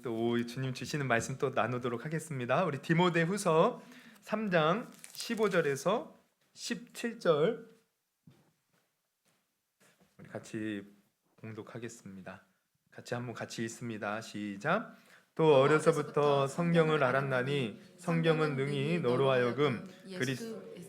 또 주님 주시는 말씀 또 나누도록 하겠습니다. 우리 디모데후서 3장 15절에서 17절 우리 같이 봉독하겠습니다. 같이 읽습니다. 시작. 또 어려서부터 성경을 알았나니 성경은 능히 너로 하여금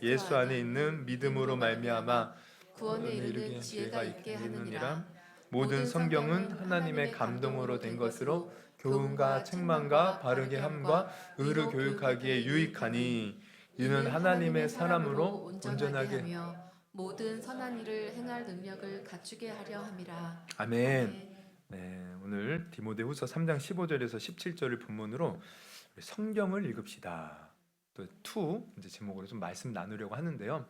예수 안에 있는 믿음으로 말미암아 구원에 이르는 지혜가 있게 하느니라. 모든 성경은 하나님의 감동으로 된 것으로 교훈과 책망과 바르게 함과 의로 교육하기에 유익하니 이는 하나님의 사람으로 온전하게 하며 모든 선한 일을 행할 능력을 갖추게 하려 함이라. 아멘. 네, 오늘 디모데후서 3장 15절에서 17절을 본문으로 성경을 읽읍시다. 또 이제 제목으로 좀 말씀 나누려고 하는데요.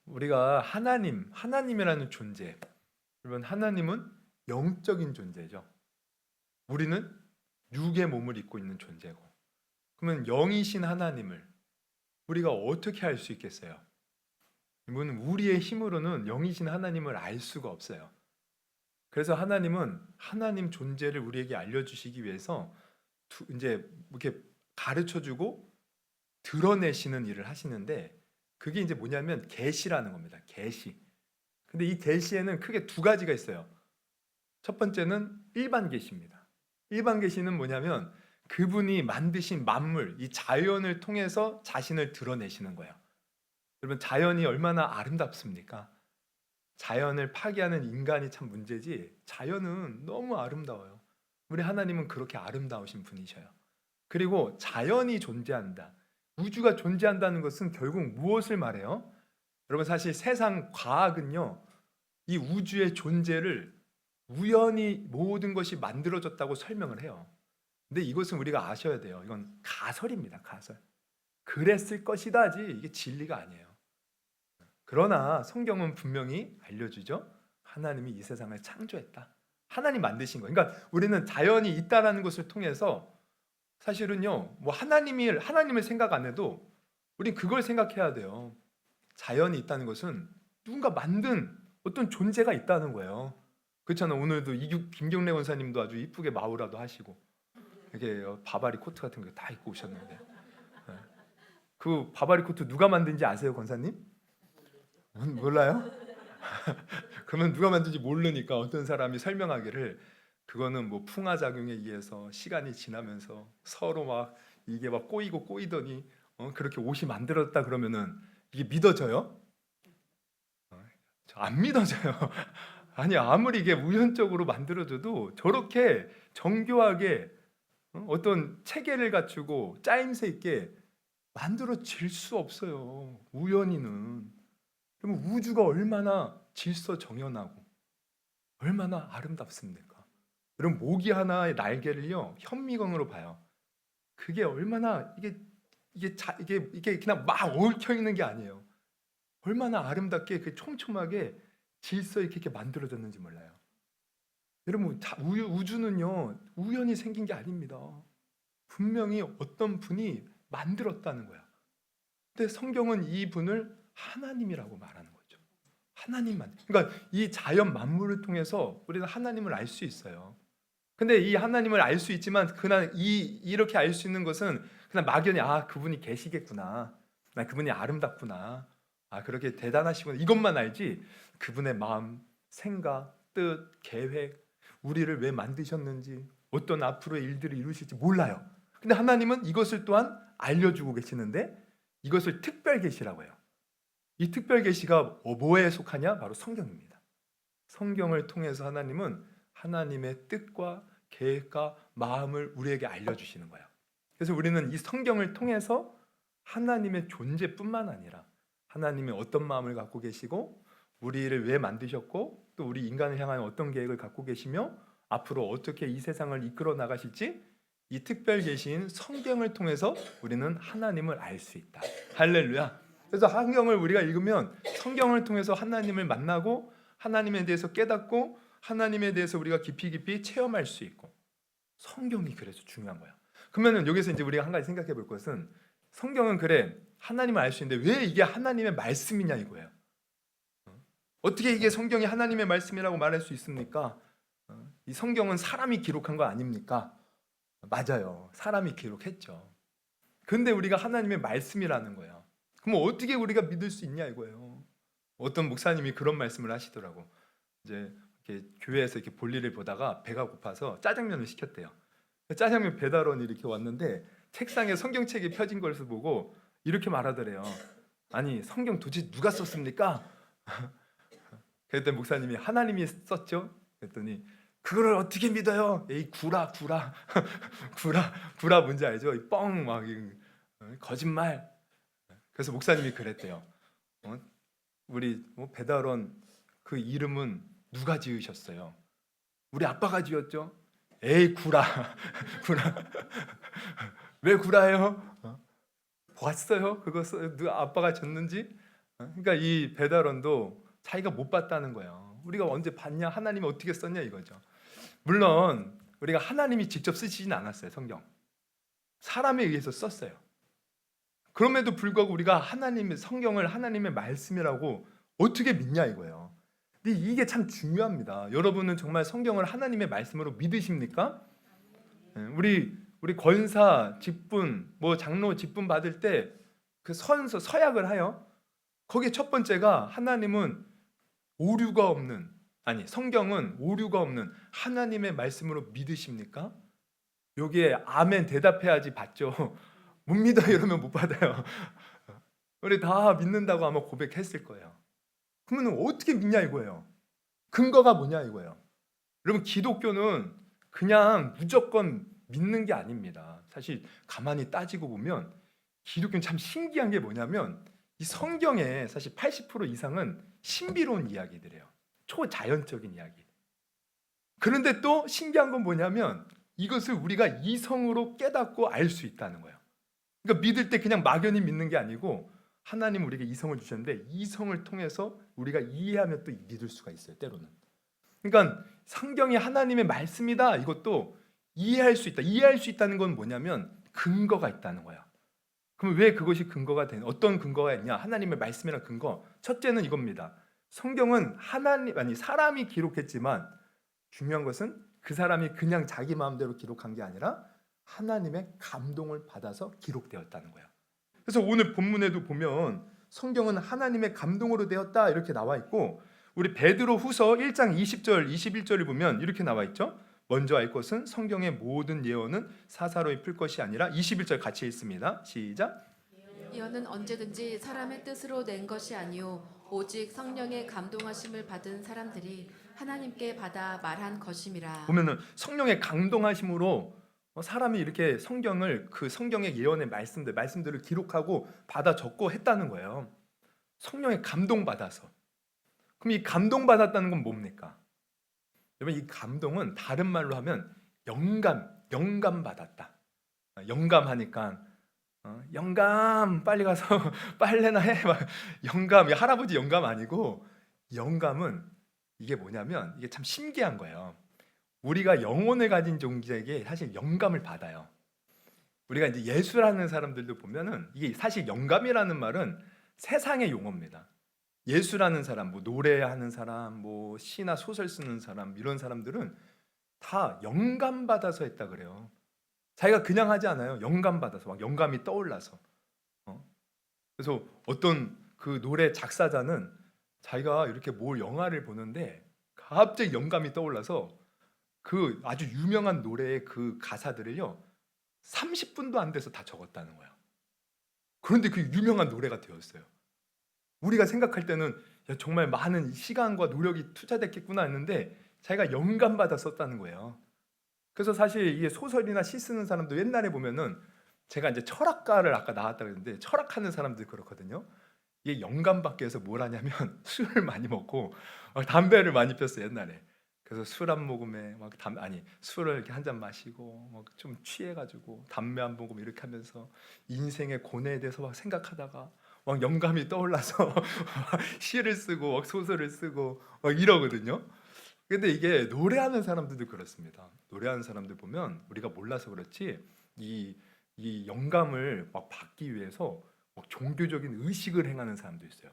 우리가 하나님이라는 존재, 여러분 하나님은 영적인 존재죠. 우리는 육의 몸을 입고 있는 존재고, 그러면 영이신 하나님을 우리가 어떻게 알 수 있겠어요? 이분은 우리의 힘으로는 영이신 하나님을 알 수가 없어요. 그래서 하나님은 하나님 존재를 우리에게 알려주시기 위해서 이제 이렇게 가르쳐주고 드러내시는 일을 하시는데, 그게 이제 뭐냐면 계시라는 겁니다. 계시. 근데 이 계시에는 크게 두 가지가 있어요. 첫 번째는 일반 계시입니다. 일반 계시는 뭐냐면 그분이 만드신 만물, 이 자연을 통해서 자신을 드러내시는 거예요. 여러분, 자연이 얼마나 아름답습니까? 자연을 파괴하는 인간이 참 문제지, 자연은 너무 아름다워요. 우리 하나님은 그렇게 아름다우신 분이셔요. 그리고 자연이 존재한다, 우주가 존재한다는 것은 결국 무엇을 말해요? 여러분, 사실 세상 과학은요, 이 우주의 존재를 우연히 모든 것이 만들어졌다고 설명을 해요. 근데 이것은 우리가 아셔야 돼요. 이건 가설입니다. 가설. 그랬을 것이다지 이게 진리가 아니에요. 그러나 성경은 분명히 알려주죠. 하나님이 이 세상을 창조했다. 하나님 만드신 거예요. 그러니까 우리는 자연이 있다라는 것을 통해서 사실은요, 뭐 하나님을 생각 안 해도 우린 그걸 생각해야 돼요. 자연이 있다는 것은 누군가 만든 어떤 존재가 있다는 거예요. 그렇잖아요. 오늘도 김경래 원사님도 아주 이쁘게 마우라도 하시고 이렇게 바바리 코트 같은 거 다 입고 오셨는데, 그 바바리 코트 누가 만든지 아세요, 권사님? 몰라요? 그러면 누가 만든지 모르니까 어떤 사람이 설명하기를 그거는 뭐 풍화작용에 의해서 시간이 지나면서 서로 막 이게 막 꼬이고 꼬이더니 그렇게 옷이 만들어졌다 그러면은 이게 믿어져요? 안 믿어져요. 아니, 아무리 이게 우연적으로 만들어져도 저렇게 정교하게 어떤 체계를 갖추고 짜임새 있게 만들어질 수 없어요. 우연히는. 그러면 우주가 얼마나 질서정연하고 얼마나 아름답습니까? 여러분, 모기 하나의 날개를요, 현미경으로 봐요. 그게 얼마나 이게 그냥 막 얽혀 있는 게 아니에요. 얼마나 아름답게 그 촘촘하게 질서 있게 이렇게 만들어졌는지 몰라요. 여러분, 우주는요 우연히 생긴 게 아닙니다. 분명히 어떤 분이 만들었다는 거야. 근데 성경은 이 분을 하나님이라고 말하는 거죠. 하나님만. 그러니까 이 자연 만물을 통해서 우리는 하나님을 알 수 있어요. 근데 이 하나님을 알 수 있지만 이렇게 알 수 있는 것은 그냥 막연히 그분이 계시겠구나, 그분이 아름답구나, 그렇게 대단하시구나, 이것만 알지 그분의 마음, 생각, 뜻, 계획, 우리를 왜 만드셨는지, 어떤 앞으로의 일들을 이루실지 몰라요. 근데 하나님은 이것을 또한 알려주고 계시는데 이것을 특별 계시라고 해요. 이 특별 계시가 뭐에 속하냐? 바로 성경입니다. 성경을 통해서 하나님은 하나님의 뜻과 계획과 마음을 우리에게 알려주시는 거예요. 그래서 우리는 이 성경을 통해서 하나님의 존재뿐만 아니라 하나님이 어떤 마음을 갖고 계시고 우리를 왜 만드셨고 또 우리 인간을 향한 어떤 계획을 갖고 계시며 앞으로 어떻게 이 세상을 이끌어 나가실지, 이 특별 계시인 성경을 통해서 우리는 하나님을 알 수 있다. 할렐루야. 그래서 성경을 우리가 읽으면 성경을 통해서 하나님을 만나고 하나님에 대해서 깨닫고 하나님에 대해서 우리가 깊이 체험할 수 있고, 성경이 그래서 중요한 거야. 그러면 여기서 이제 우리가 한 가지 생각해 볼 것은, 성경은 그래 하나님을 알 수 있는데 왜 이게 하나님의 말씀이냐 이거예요. 어떻게 이게 성경이 하나님의 말씀이라고 말할 수 있습니까? 이 성경은 사람이 기록한 거 아닙니까? 맞아요. 사람이 기록했죠. 근데 우리가 하나님의 말씀이라는 거예요. 그럼 어떻게 우리가 믿을 수 있냐 이거예요. 어떤 목사님이 그런 말씀을 하시더라고. 이제 이렇게 교회에서 이렇게 볼일을 보다가 배가 고파서 짜장면을 시켰대요. 짜장면 배달원이 이렇게 왔는데 책상에 성경책이 펴진 것을 보고 이렇게 말하더래요. 아니 성경 도대체 누가 썼습니까? 그랬더니 목사님이 하나님이 썼죠? 그랬더니 그거를 어떻게 믿어요? 에이 구라 구라 뭔지 알죠? 뻥막 거짓말. 그래서 목사님이 그랬대요. 우리 배달원 그 이름은 누가 지으셨어요? 우리 아빠가 지었죠? 에이 구라 구라 왜 구라예요? 봤어요? 그거 누가 아빠가 졌는지? 그러니까 이 배달원도 자기가 못 봤다는 거예요. 우리가 언제 봤냐? 하나님이 어떻게 썼냐 이거죠. 물론 우리가 하나님이 직접 쓰시진 않았어요. 성경 사람에 의해서 썼어요. 그럼에도 불구하고 우리가 하나님의 성경을 하나님의 말씀이라고 어떻게 믿냐 이거예요. 근데 이게 참 중요합니다. 여러분은 정말 성경을 하나님의 말씀으로 믿으십니까? 우리 권사 직분 뭐 장로 직분 받을 때 그 서약을 하여 거기에 첫 번째가 하나님은 오류가 없는 성경은 오류가 없는 하나님의 말씀으로 믿으십니까? 여기에 아멘 대답해야지 받죠. 못 믿어요 이러면 못 받아요. 우리 다 믿는다고 아마 고백했을 거예요. 그러면 어떻게 믿냐 이거예요. 근거가 뭐냐 이거예요. 여러분 기독교는 그냥 무조건 믿는 게 아닙니다. 사실 가만히 따지고 보면 기독교는 참 신기한 게 뭐냐면 이 성경의 사실 80% 이상은 신비로운 이야기들이에요. 초자연적인 이야기. 그런데 또 신기한 건 뭐냐면 이것을 우리가 이성으로 깨닫고 알 수 있다는 거예요. 그러니까 믿을 때 그냥 막연히 믿는 게 아니고 하나님 우리에게 이성을 주셨는데 이성을 통해서 우리가 이해하면 또 믿을 수가 있어요. 때로는. 그러니까 성경이 하나님의 말씀이다. 이것도 이해할 수 있다. 이해할 수 있다는 건 뭐냐면 근거가 있다는 거야. 그럼 왜 그것이 근거가 되는? 어떤 근거가 있냐? 하나님의 말씀이란 근거. 첫째는 이겁니다. 성경은 사람이 기록했지만 중요한 것은 그 사람이 그냥 자기 마음대로 기록한 게 아니라 하나님의 감동을 받아서 기록되었다는 거예요. 그래서 오늘 본문에도 보면 성경은 하나님의 감동으로 되었다 이렇게 나와 있고 우리 베드로 후서 1장 20절 21절을 보면 이렇게 나와 있죠. 먼저 알 것은 성경의 모든 예언은 사사로이 풀 것이 아니라 21절 같이 읽습니다. 시작. 예언은 언제든지 사람의 뜻으로 낸 것이 아니요 오직 성령의 감동하심을 받은 사람들이 하나님께 받아 말한 것임이라. 보면은 성령의 감동하심으로 사람이 이렇게 그 성경의 예언의 말씀들을 기록하고 받아 적고 했다는 거예요. 성령의 감동 받아서. 그럼 이 감동 받았다는 건 뭡니까? 여러분 이 감동은 다른 말로 하면 영감 받았다. 영감하니까 영감 빨리 가서 빨래나 해. 막 영감, 할아버지 영감 아니고 영감은 이게 뭐냐면 이게 참 신기한 거예요. 우리가 영혼을 가진 존재에게 사실 영감을 받아요. 우리가 이제 예술하는 사람들도 보면은 이게 사실 영감이라는 말은 세상의 용어입니다. 예술하는 사람, 뭐 노래하는 사람, 뭐 시나 소설 쓰는 사람 이런 사람들은 다 영감 받아서 했다 그래요. 자기가 그냥 하지 않아요. 영감 받아서 막 영감이 떠올라서. 그래서 어떤 그 노래 작사자는 자기가 이렇게 뭘 영화를 보는데 갑자기 영감이 떠올라서 그 아주 유명한 노래의 그 가사들을요 30분도 안 돼서 다 적었다는 거예요. 그런데 그 유명한 노래가 되었어요. 우리가 생각할 때는 야, 정말 많은 시간과 노력이 투자됐겠구나 했는데 자기가 영감받아 썼다는 거예요. 그래서 사실 이게 소설이나 시 쓰는 사람도 옛날에 보면은 제가 이제 철학가를 아까 나왔다 그랬는데 철학하는 사람들 그렇거든요. 이게 영감받기 위해서 뭘 하냐면 술을 많이 먹고 담배를 많이 폈어요 옛날에. 그래서 술 한 모금에 술을 이렇게 한 잔 마시고 좀 취해가지고 담배 한 모금 이렇게 하면서 인생의 고뇌에 대해서 막 생각하다가 막 영감이 떠올라서 시를 쓰고 막 소설을 쓰고 막 이러거든요. 근데 이게 노래하는 사람들도 그렇습니다. 노래하는 사람들 보면 우리가 몰라서 그렇지 이 영감을 막 받기 위해서 막 종교적인 의식을 행하는 사람도 있어요.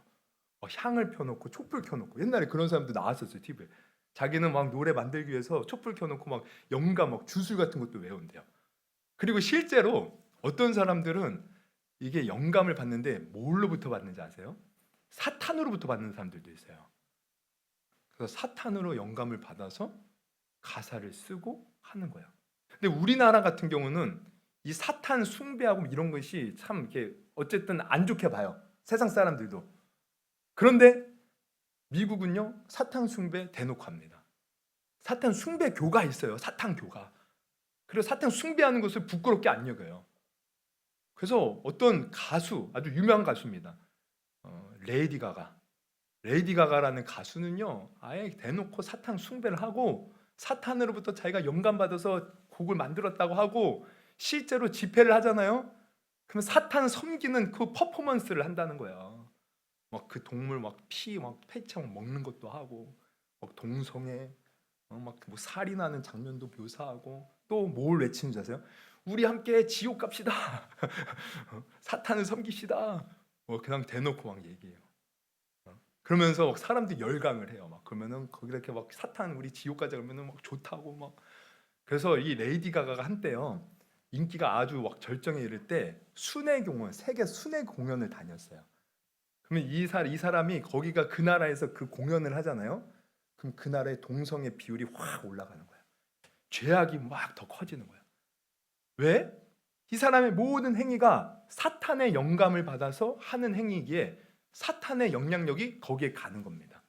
막 향을 펴놓고 촛불 켜놓고 옛날에 그런 사람도 나왔었어요 TV에. 자기는 막 노래 만들기 위해서 촛불 켜놓고 막 영감 막 주술 같은 것도 외운대요. 그리고 실제로 어떤 사람들은 이게 영감을 받는데 뭘로부터 받는지 아세요? 사탄으로부터 받는 사람들도 있어요. 그래서 사탄으로 영감을 받아서 가사를 쓰고 하는 거예요. 근데 우리나라 같은 경우는 이 사탄 숭배하고 이런 것이 참 이렇게 어쨌든 안 좋게 봐요. 세상 사람들도. 그런데 미국은요, 사탄 숭배 대놓고 합니다. 사탄 숭배 교가 있어요. 사탄 교가. 그리고 사탄 숭배하는 것을 부끄럽게 안 여겨요. 그래서 어떤 가수, 아주 유명한 가수입니다. 레이디 가가. 레이디 가가라는 가수는요, 아예 대놓고 사탄 숭배를 하고 사탄으로부터 자기가 영감 받아서 곡을 만들었다고 하고 실제로 집회를 하잖아요. 그러면 사탄 섬기는 그 퍼포먼스를 한다는 거예요. 막 그 동물 막 피 막 폐창 먹는 것도 하고 막 동성애 막 뭐 살인하는 장면도 묘사하고 또 뭘 외치는 줄 아세요? 우리 함께 지옥 갑시다. 사탄을 섬깁시다. 그냥 대놓고 막 얘기해요. 그러면서 막 사람들이 열광을 해요. 막 그러면은 거기 이렇게 막 사탄 우리 지옥 가자 그러면은 막 좋다고 막. 그래서 이 레이디 가가가 한때요 인기가 아주 막 절정에 이를 때 순회 공연, 세계 순회 공연을 다녔어요. 그러면 이 사람이 거기가 그 나라에서 그 공연을 하잖아요. 그럼 그 나라의 동성애 비율이 확 올라가는 거예요. 죄악이 막 더 커지는 거예요. 왜? 이 사람의 모든 행위가 사탄의 영감을 받아서 하는 행위이기에 사탄의 영향력이 거기에 가는 겁니다.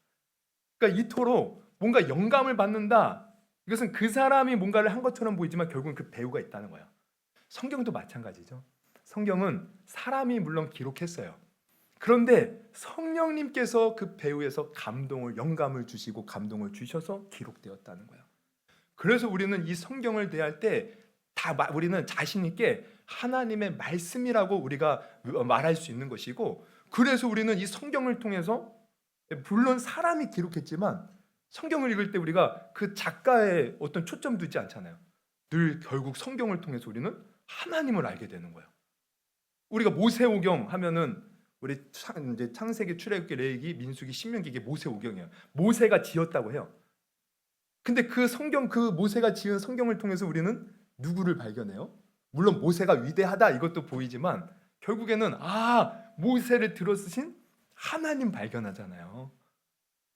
그러니까 이토록 뭔가 영감을 받는다. 이것은 그 사람이 뭔가를 한 것처럼 보이지만 결국은 그 배우가 있다는 거예요. 성경도 마찬가지죠. 성경은 사람이 물론 기록했어요. 그런데 성령님께서 그 배우에서 감동을, 영감을 주시고 감동을 주셔서 기록되었다는 거예요. 그래서 우리는 이 성경을 대할 때 다 우리는 자신 있게 하나님의 말씀이라고 우리가 말할 수 있는 것이고, 그래서 우리는 이 성경을 통해서 물론 사람이 기록했지만 성경을 읽을 때 우리가 그 작가의 어떤 초점 두지 않잖아요. 늘 결국 성경을 통해서 우리는 하나님을 알게 되는 거예요. 우리가 모세오경 하면은 우리 이제 창세기, 출애굽기, 레위기, 민수기, 신명기 이게 모세오경이에요. 모세가 지었다고 해요. 근데 그 성경, 그 모세가 지은 성경을 통해서 우리는 누구를 발견해요? 물론 모세가 위대하다 이것도 보이지만 결국에는 모세를 들어 쓰신 하나님 발견하잖아요.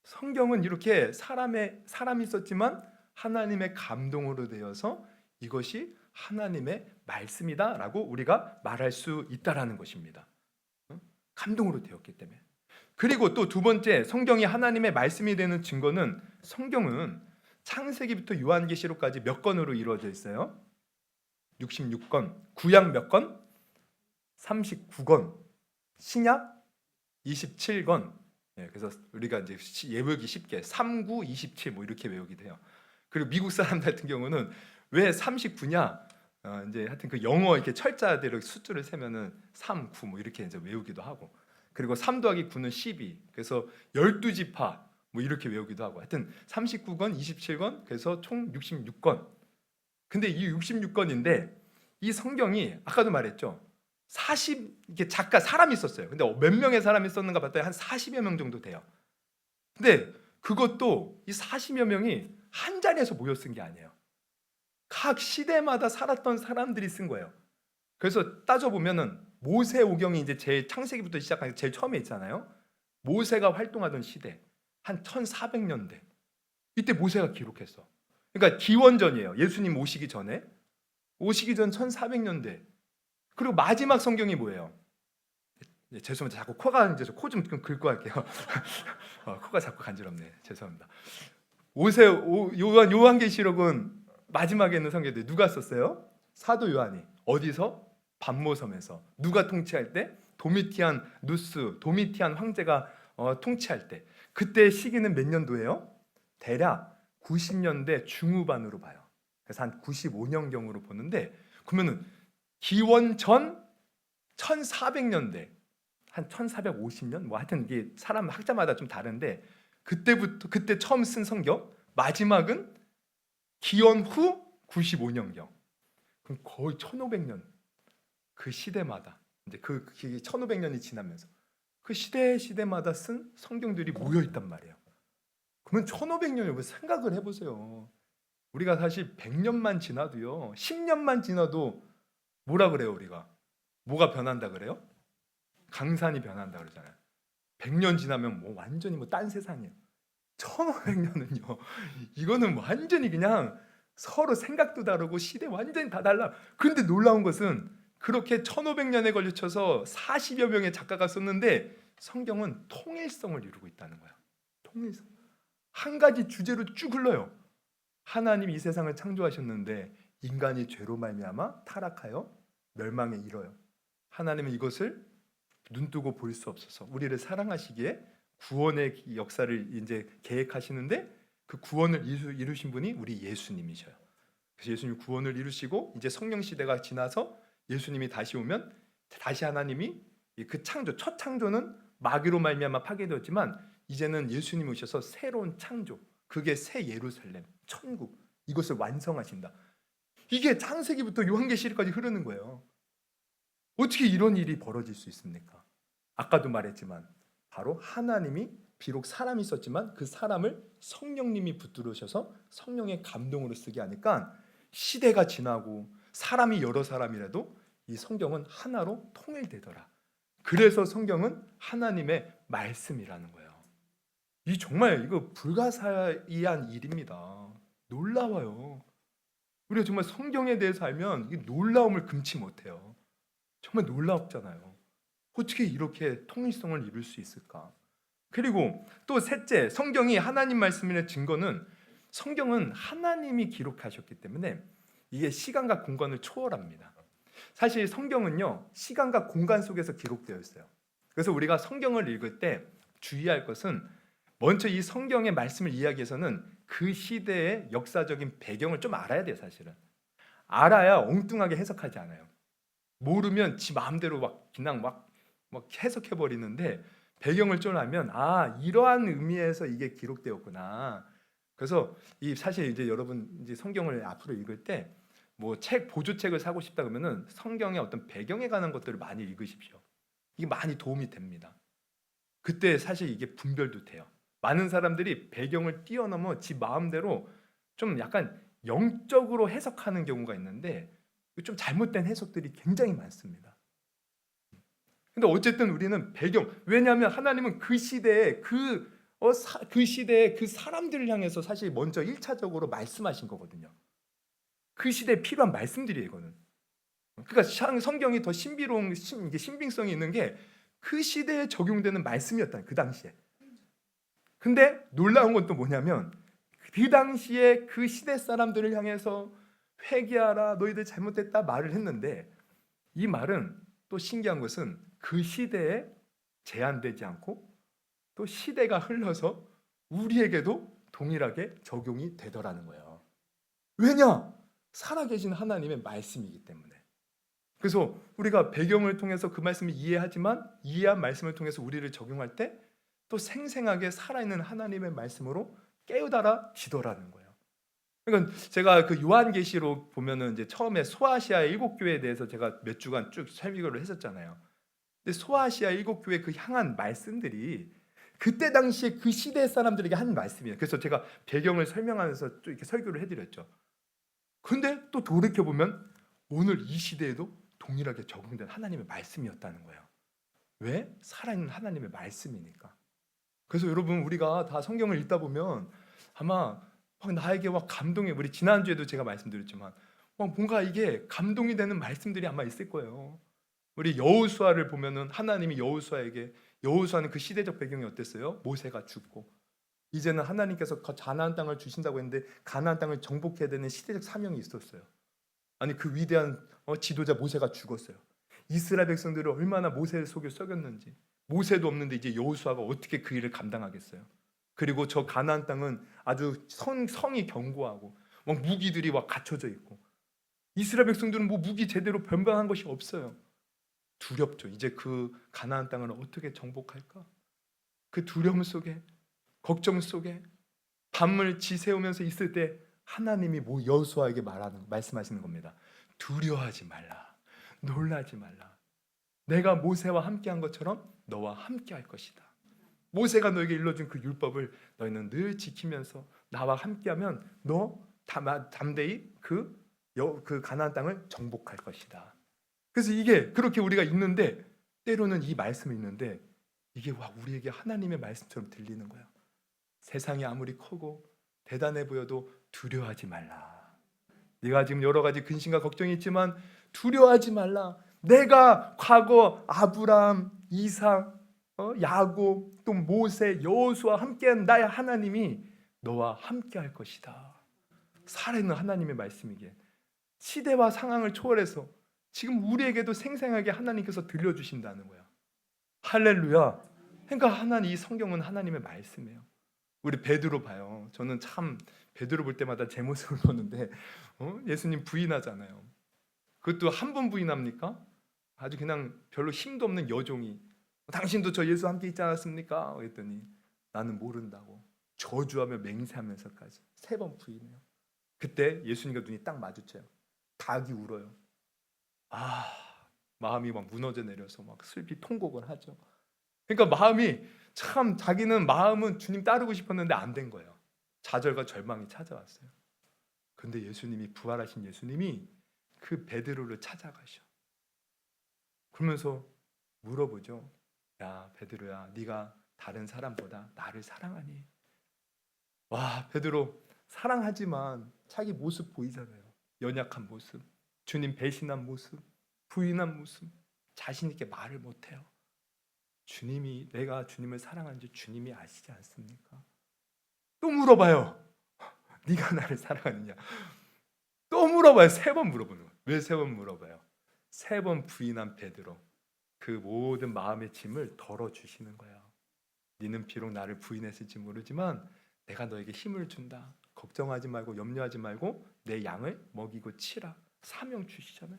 성경은 이렇게 사람이 썼지만 하나님의 감동으로 되어서 이것이 하나님의 말씀이다라고 우리가 말할 수 있다라는 것입니다. 감동으로 되었기 때문에. 그리고 또 두 번째, 성경이 하나님의 말씀이 되는 증거는 성경은 창세기부터 요한계시록까지 몇 권으로 이루어져 있어요? 66권. 구약 몇 권? 39권. 신약 27권. 그래서 우리가 이제 외우기 쉽게 39, 27 뭐 이렇게 외우게 돼요. 그리고 미국 사람들 같은 경우는 왜 39냐? 이제 하여튼 그 영어 이렇게 철자대로 숫자를 세면은 3, 9 뭐 이렇게 이제 외우기도 하고, 그리고 3 더하기 9는 12. 그래서 12지파 뭐 이렇게 외우기도 하고, 하여튼 39권, 27권, 그래서 총 66권. 근데 이 66권인데 이 성경이 아까도 말했죠. 40 이게 작가 사람이 썼어요. 근데 몇 명의 사람이 썼는가 봤더니 한 40여 명 정도 돼요. 근데 그것도 이 40여 명이 한 자리에서 모여 쓴 게 아니에요. 각 시대마다 살았던 사람들이 쓴 거예요. 그래서 따져 보면은 모세오경이 이제 제일 창세기부터 시작하는 제일 처음에 있잖아요. 모세가 활동하던 시대 한 1400년대 이때 모세가 기록했어. 그러니까 기원전이에요. 예수님 오시기 전에, 오시기 전 1400년대. 그리고 마지막 성경이 뭐예요? 죄송합니다. 자꾸 코가 이제 코 좀 긁고 할게요. 코가 자꾸 간지럽네. 죄송합니다. 요한계시록은 마지막에 있는 성경인데 누가 썼어요? 사도 요한이. 어디서? 반모섬에서. 누가 통치할 때? 도미티안 황제가 통치할 때. 그때 시기는 몇 년도예요? 대략 90년대 중후반으로 봐요. 그래서 한 95년경으로 보는데, 그러면은 기원 전 1400년대, 한 1450년, 뭐 하여튼 이게 사람 학자마다 좀 다른데 그때 처음 쓴 성경, 마지막은 기원 후 95년경. 그럼 거의 1500년 그 시대마다 이제 그 1500년이 지나면서 그 시대마다 쓴 성경들이 모여 있단 말이에요. 그러면 1500년을 여러분 생각을 해보세요. 우리가 사실 100년만 지나도요, 10년만 지나도 뭐라 그래요 우리가? 뭐가 변한다 그래요? 강산이 변한다 그러잖아요. 100년 지나면 뭐 완전히 뭐 딴 세상이에요. 1500년은요 이거는 완전히 그냥 서로 생각도 다르고 시대 완전히 다 달라. 근데 놀라운 것은 그렇게 1500년에 걸쳐서 40여 명의 작가가 썼는데 성경은 통일성을 이루고 있다는 거예요. 통일성. 한 가지 주제로 쭉 흘러요. 하나님이 이 세상을 창조하셨는데 인간이 죄로 말미암아 타락하여 멸망에 이뤄요. 하나님은 이것을 눈뜨고 볼 수 없어서 우리를 사랑하시기에 구원의 역사를 이제 계획하시는데 그 구원을 이루신 분이 우리 예수님이셔요. 그래서 예수님이 구원을 이루시고 이제 성령 시대가 지나서 예수님이 다시 오면 다시 하나님이 그 창조, 첫 창조는 마귀로 말미암아 파괴되었지만 이제는 예수님이 오셔서 새로운 창조, 그게 새 예루살렘, 천국, 이것을 완성하신다. 이게 창세기부터 요한계시록까지 흐르는 거예요. 어떻게 이런 일이 벌어질 수 있습니까? 아까도 말했지만 바로 하나님이 비록 사람이 있었지만 그 사람을 성령님이 붙들으셔서 성령의 감동으로 쓰게 하니까 시대가 지나고 사람이 여러 사람이라도 이 성경은 하나로 통일되더라. 그래서 성경은 하나님의 말씀이라는 거예요. 이 정말 이거 불가사의한 일입니다. 놀라워요. 우리가 정말 성경에 대해서 알면 이 놀라움을 금치 못해요. 정말 놀랍잖아요. 어떻게 이렇게 통일성을 이룰 수 있을까? 그리고 또 셋째, 성경이 하나님 말씀의 증거는 성경은 하나님이 기록하셨기 때문에 이게 시간과 공간을 초월합니다. 사실 성경은요, 시간과 공간 속에서 기록되어 있어요. 그래서 우리가 성경을 읽을 때 주의할 것은 먼저 이 성경의 말씀을 이야기해서는 그 시대의 역사적인 배경을 좀 알아야 돼요. 사실은 알아야 엉뚱하게 해석하지 않아요. 모르면 지 마음대로 그냥 막 해석해 버리는데 배경을 좀 알면 이러한 의미에서 이게 기록되었구나. 그래서 이 사실 이제 여러분 이제 성경을 앞으로 읽을 때 뭐 책 보조책을 사고 싶다 그러면은 성경의 어떤 배경에 관한 것들을 많이 읽으십시오. 이게 많이 도움이 됩니다. 그때 사실 이게 분별도 돼요. 많은 사람들이 배경을 뛰어넘어 지 마음대로 좀 약간 영적으로 해석하는 경우가 있는데 좀 잘못된 해석들이 굉장히 많습니다. 근데 어쨌든 우리는 배경, 왜냐하면 하나님은 그 시대에 그 시대에 그 사람들을 향해서 사실 먼저 1차적으로 말씀하신 거거든요. 그 시대에 필요한 말씀들이에요, 이거는. 그러니까 성경이 더 신비로운 이게 신빙성이 있는 게 그 시대에 적용되는 말씀이었다, 그 당시에. 근데 놀라운 건 또 뭐냐면 그 당시에 그 시대 사람들을 향해서 회개하라, 너희들 잘못됐다 말을 했는데 이 말은 또 신기한 것은 그 시대에 제한되지 않고 또 시대가 흘러서 우리에게도 동일하게 적용이 되더라는 거예요. 왜냐? 살아계신 하나님의 말씀이기 때문에. 그래서 우리가 배경을 통해서 그 말씀을 이해하지만 이해한 말씀을 통해서 우리를 적용할 때 또 생생하게 살아있는 하나님의 말씀으로 깨우달아지더라는 거예요. 그러니까 제가 그 요한계시록 보면은 이제 처음에 소아시아의 7교회에 대해서 제가 몇 주간 쭉 설교를 했었잖아요. 근데 소아시아 7교회 그 향한 말씀들이 그때 당시에 그 시대 사람들에게 한 말씀이에요. 그래서 제가 배경을 설명하면서 좀 이렇게 설교를 해드렸죠. 근데 또 돌이켜 보면 오늘 이 시대에도 동일하게 적용된 하나님의 말씀이었다는 거예요. 왜? 살아있는 하나님의 말씀이니까. 그래서 여러분 우리가 다 성경을 읽다 보면 아마 나에게 감동이, 우리 지난주에도 제가 말씀드렸지만 뭔가 이게 감동이 되는 말씀들이 아마 있을 거예요. 우리 여호수아를 보면은 하나님이 여호수아는 그 시대적 배경이 어땠어요? 모세가 죽고 이제는 하나님께서 가나안 땅을 주신다고 했는데 가나안 땅을 정복해야 되는 시대적 사명이 있었어요. 아니 그 위대한 지도자 모세가 죽었어요. 이스라엘 백성들을 얼마나 모세 속에 썩였는지. 모세도 없는데 이제 여호수아가 어떻게 그 일을 감당하겠어요? 그리고 저 가나안 땅은 아주 성이 견고하고 무기들이 갖춰져 있고 이스라엘 백성들은 무기 제대로 변방한 것이 없어요. 두렵죠. 이제 그 가나안 땅을 어떻게 정복할까? 그 두려움 속에, 걱정 속에 밤을 지새우면서 있을 때 하나님이 여호수아에게 말씀하시는 겁니다. 두려워하지 말라. 놀라지 말라. 내가 모세와 함께한 것처럼 너와 함께할 것이다. 모세가 너에게 일러준 그 율법을 너희는 늘 지키면서 나와 함께하면 너 담대히 그 가나안 땅을 정복할 것이다. 그래서 이게 그렇게 우리가 읽는데 때로는 이 말씀을 읽는데 이게 우리에게 하나님의 말씀처럼 들리는 거야. 세상이 아무리 크고 대단해 보여도 두려워하지 말라. 네가 지금 여러 가지 근심과 걱정이 있지만 두려워하지 말라. 내가 과거 아브라함, 이삭, 야곱, 또 모세, 여호수아와 함께한 나의 하나님이 너와 함께할 것이다. 살아있는 하나님의 말씀이기에 시대와 상황을 초월해서 지금 우리에게도 생생하게 하나님께서 들려주신다는 거야. 할렐루야. 그러니까 이 성경은 하나님의 말씀이에요. 우리 베드로 봐요. 저는 참 베드로 볼 때마다 제 모습을 보는데 예수님 부인하잖아요. 그것도 한 번 부인합니까? 아주 그냥 별로 힘도 없는 여종이 당신도 저 예수 함께 있지 않았습니까? 그랬더니 나는 모른다고 저주하며 맹세하면서까지 3번 부인해요. 그때 예수님과 눈이 딱 마주쳐요. 닭이 울어요. 마음이 막 무너져 내려서 막 슬피 통곡을 하죠. 그러니까 자기는 마음은 주님 따르고 싶었는데 안 된 거예요. 좌절과 절망이 찾아왔어요. 그런데 예수님이 부활하신 예수님이 그 베드로를 찾아가셔. 그러면서 물어보죠. 야 베드로야, 네가 다른 사람보다 나를 사랑하니? 베드로 사랑하지만 자기 모습 보이잖아요. 연약한 모습, 주님 배신한 모습, 부인한 모습, 자신 있게 말을 못해요. 내가 주님을 사랑하는지 주님이 아시지 않습니까? 또 물어봐요. 네가 나를 사랑하느냐? 또 물어봐요. 3번 물어보는 거예요. 왜 3번 물어봐요? 3번 부인한 베드로 그 모든 마음의 짐을 덜어주시는 거예요. 너는 비록 나를 부인했을지 모르지만 내가 너에게 힘을 준다. 걱정하지 말고 염려하지 말고 내 양을 먹이고 치라. 사명 주시잖아요.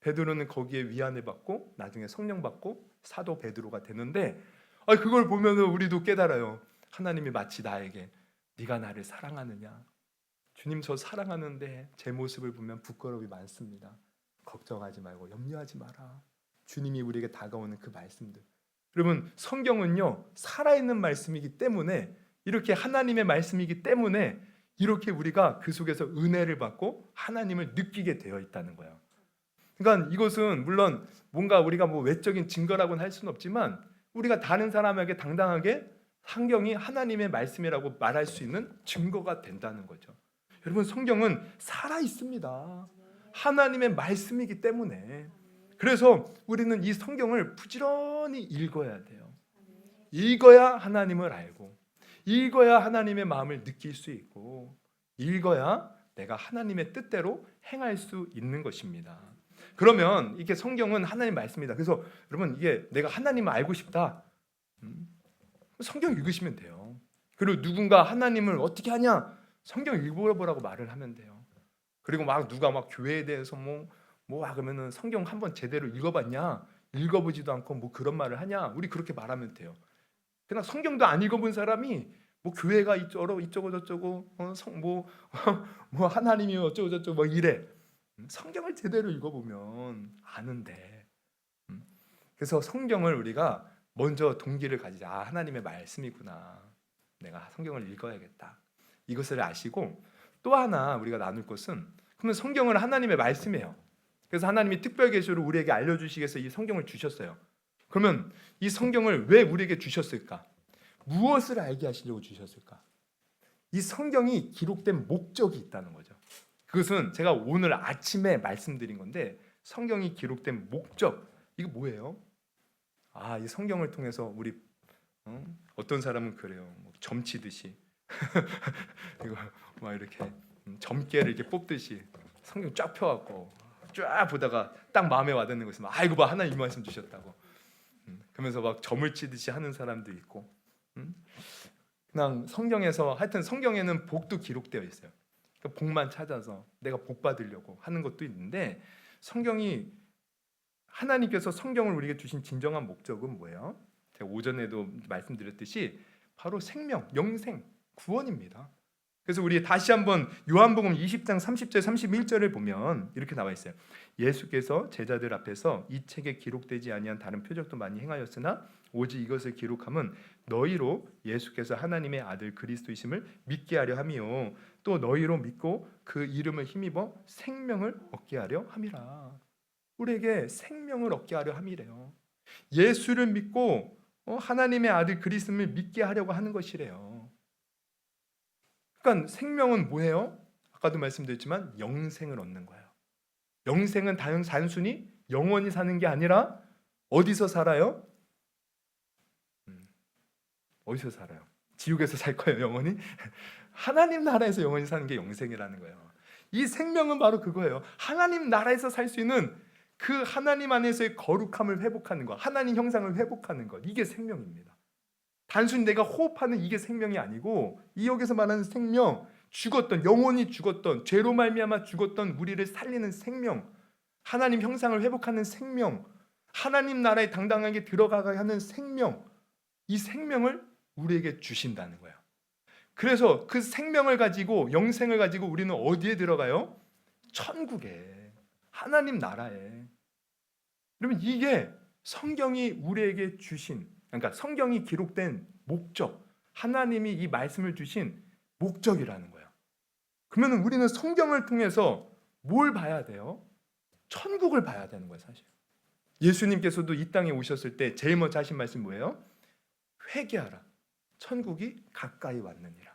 베드로는 거기에 위안을 받고 나중에 성령 받고 사도 베드로가 되는데 그걸 보면 우리도 깨달아요. 하나님이 마치 나에게 네가 나를 사랑하느냐? 주님 저 사랑하는데 제 모습을 보면 부끄러움이 많습니다. 걱정하지 말고 염려하지 마라. 주님이 우리에게 다가오는 그 말씀들. 여러분 성경은요 살아있는 말씀이기 때문에 이렇게 하나님의 말씀이기 때문에 이렇게 우리가 그 속에서 은혜를 받고 하나님을 느끼게 되어 있다는 거예요. 그러니까 이것은 물론 뭔가 우리가 외적인 증거라고는 할 수는 없지만 우리가 다른 사람에게 당당하게 성경이 하나님의 말씀이라고 말할 수 있는 증거가 된다는 거죠. 여러분 성경은 살아 있습니다. 하나님의 말씀이기 때문에 그래서 우리는 이 성경을 부지런히 읽어야 돼요. 읽어야 하나님을 알고 읽어야 하나님의 마음을 느낄 수 있고 읽어야 내가 하나님의 뜻대로 행할 수 있는 것입니다. 그러면 이게 성경은 하나님 말씀이다. 그래서 여러분 이게 내가 하나님을 알고 싶다. 성경 읽으시면 돼요. 그리고 누군가 하나님을 어떻게 하냐? 성경 읽어보라고 말을 하면 돼요. 그리고 누가 교회에 대해서 그러면은 성경 한번 제대로 읽어봤냐? 읽어보지도 않고 그런 말을 하냐? 우리 그렇게 말하면 돼요. 그냥 성경도 안 읽어본 사람이 교회가 이쪽으로 저쪽고 하나님이 어쩌고 저쩌고 이래. 성경을 제대로 읽어보면 아는데. 그래서 성경을 우리가 먼저 동기를 가지자. 하나님의 말씀이구나. 내가 성경을 읽어야겠다. 이것을 아시고 또 하나 우리가 나눌 것은 그러면 성경은 하나님의 말씀이에요. 그래서 하나님이 특별 계시로 우리에게 알려주시기 위해서 이 성경을 주셨어요. 그러면 이 성경을 왜 우리에게 주셨을까? 무엇을 알게 하시려고 주셨을까? 이 성경이 기록된 목적이 있다는 거죠. 그것은 제가 오늘 아침에 말씀드린 건데 성경이 기록된 목적 이거 뭐예요? 이 성경을 통해서 우리 어떤 사람은 그래요. 점치듯이 이거 이렇게 점괘를 이렇게 뽑듯이 성경 쫙 펴갖고 쫙 보다가 딱 마음에 와닿는 거 있으면 이거 봐 하나님 이 말씀 주셨다고 그러면서 점을 치듯이 하는 사람도 있고 그냥 성경에서 하여튼 성경에는 복도 기록되어 있어요. 그러니까 복만 찾아서 내가 복 받으려고 하는 것도 있는데 하나님께서 성경을 우리에게 주신 진정한 목적은 뭐예요? 제가 오전에도 말씀드렸듯이 바로 생명, 영생, 구원입니다. 그래서 우리 다시 한번 요한복음 20장 30절 31절을 보면 이렇게 나와 있어요. 예수께서 제자들 앞에서 이 책에 기록되지 아니한 다른 표적도 많이 행하였으나 오직 이것을 기록함은 너희로 예수께서 하나님의 아들 그리스도이심을 믿게 하려 함이요 또 너희로 믿고 그 이름을 힘입어 생명을 얻게 하려 함이라. 우리에게 생명을 얻게 하려 함이래요. 예수를 믿고 하나님의 아들 그리스도를 믿게 하려고 하는 것이래요. 그러니까 생명은 뭐예요? 아까도 말씀드렸지만 영생을 얻는 거예요. 영생은 단순히 영원히 사는 게 아니라 어디서 살아요? 어디서 살아요? 지옥에서 살 거예요, 영원히? 하나님 나라에서 영원히 사는 게 영생이라는 거예요. 이 생명은 바로 그거예요. 하나님 나라에서 살 수 있는 그 하나님 안에서의 거룩함을 회복하는 것, 하나님 형상을 회복하는 것, 이게 생명입니다. 단순히 내가 호흡하는 이게 생명이 아니고 이 여기서 말하는 생명, 죽었던, 영원히 죽었던, 죄로 말미암아 죽었던 우리를 살리는 생명, 하나님 형상을 회복하는 생명, 하나님 나라에 당당하게 들어가게 하는 생명, 이 생명을 우리에게 주신다는 거예요. 그래서 그 생명을 가지고, 영생을 가지고 우리는 어디에 들어가요? 천국에, 하나님 나라에. 그러면 이게 성경이 우리에게 주신, 그러니까 성경이 기록된 목적, 하나님이 이 말씀을 주신 목적이라는 거예요. 그러면 우리는 성경을 통해서 뭘 봐야 돼요? 천국을 봐야 되는 거예요, 사실. 예수님께서도 이 땅에 오셨을 때 제일 먼저 하신 말씀 뭐예요? 회개하라. 천국이 가까이 왔느니라.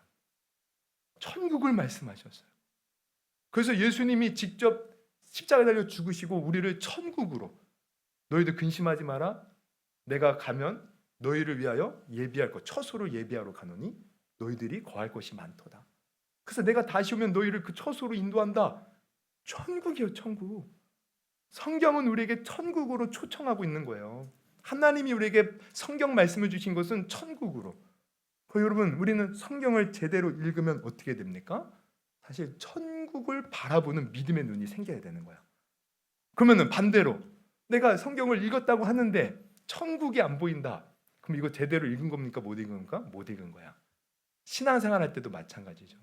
천국을 말씀하셨어요. 그래서 예수님이 직접 십자가에 달려 죽으시고 우리를 천국으로, 너희들 근심하지 마라. 내가 가면 너희를 위하여 예비할 것, 처소를 예비하러 가노니 너희들이 거할 것이 많도다. 그래서 내가 다시 오면 너희를 그 처소로 인도한다. 천국이요, 천국. 성경은 우리에게 천국으로 초청하고 있는 거예요. 하나님이 우리에게 성경 말씀을 주신 것은 천국으로. 여러분, 우리는 성경을 제대로 읽으면 어떻게 됩니까? 사실 천국을 바라보는 믿음의 눈이 생겨야 되는 거야. 그러면은 반대로 내가 성경을 읽었다고 하는데 천국이 안 보인다. 그럼 이거 제대로 읽은 겁니까? 못 읽은 건가? 못 읽은 거야. 신앙생활 할 때도 마찬가지죠.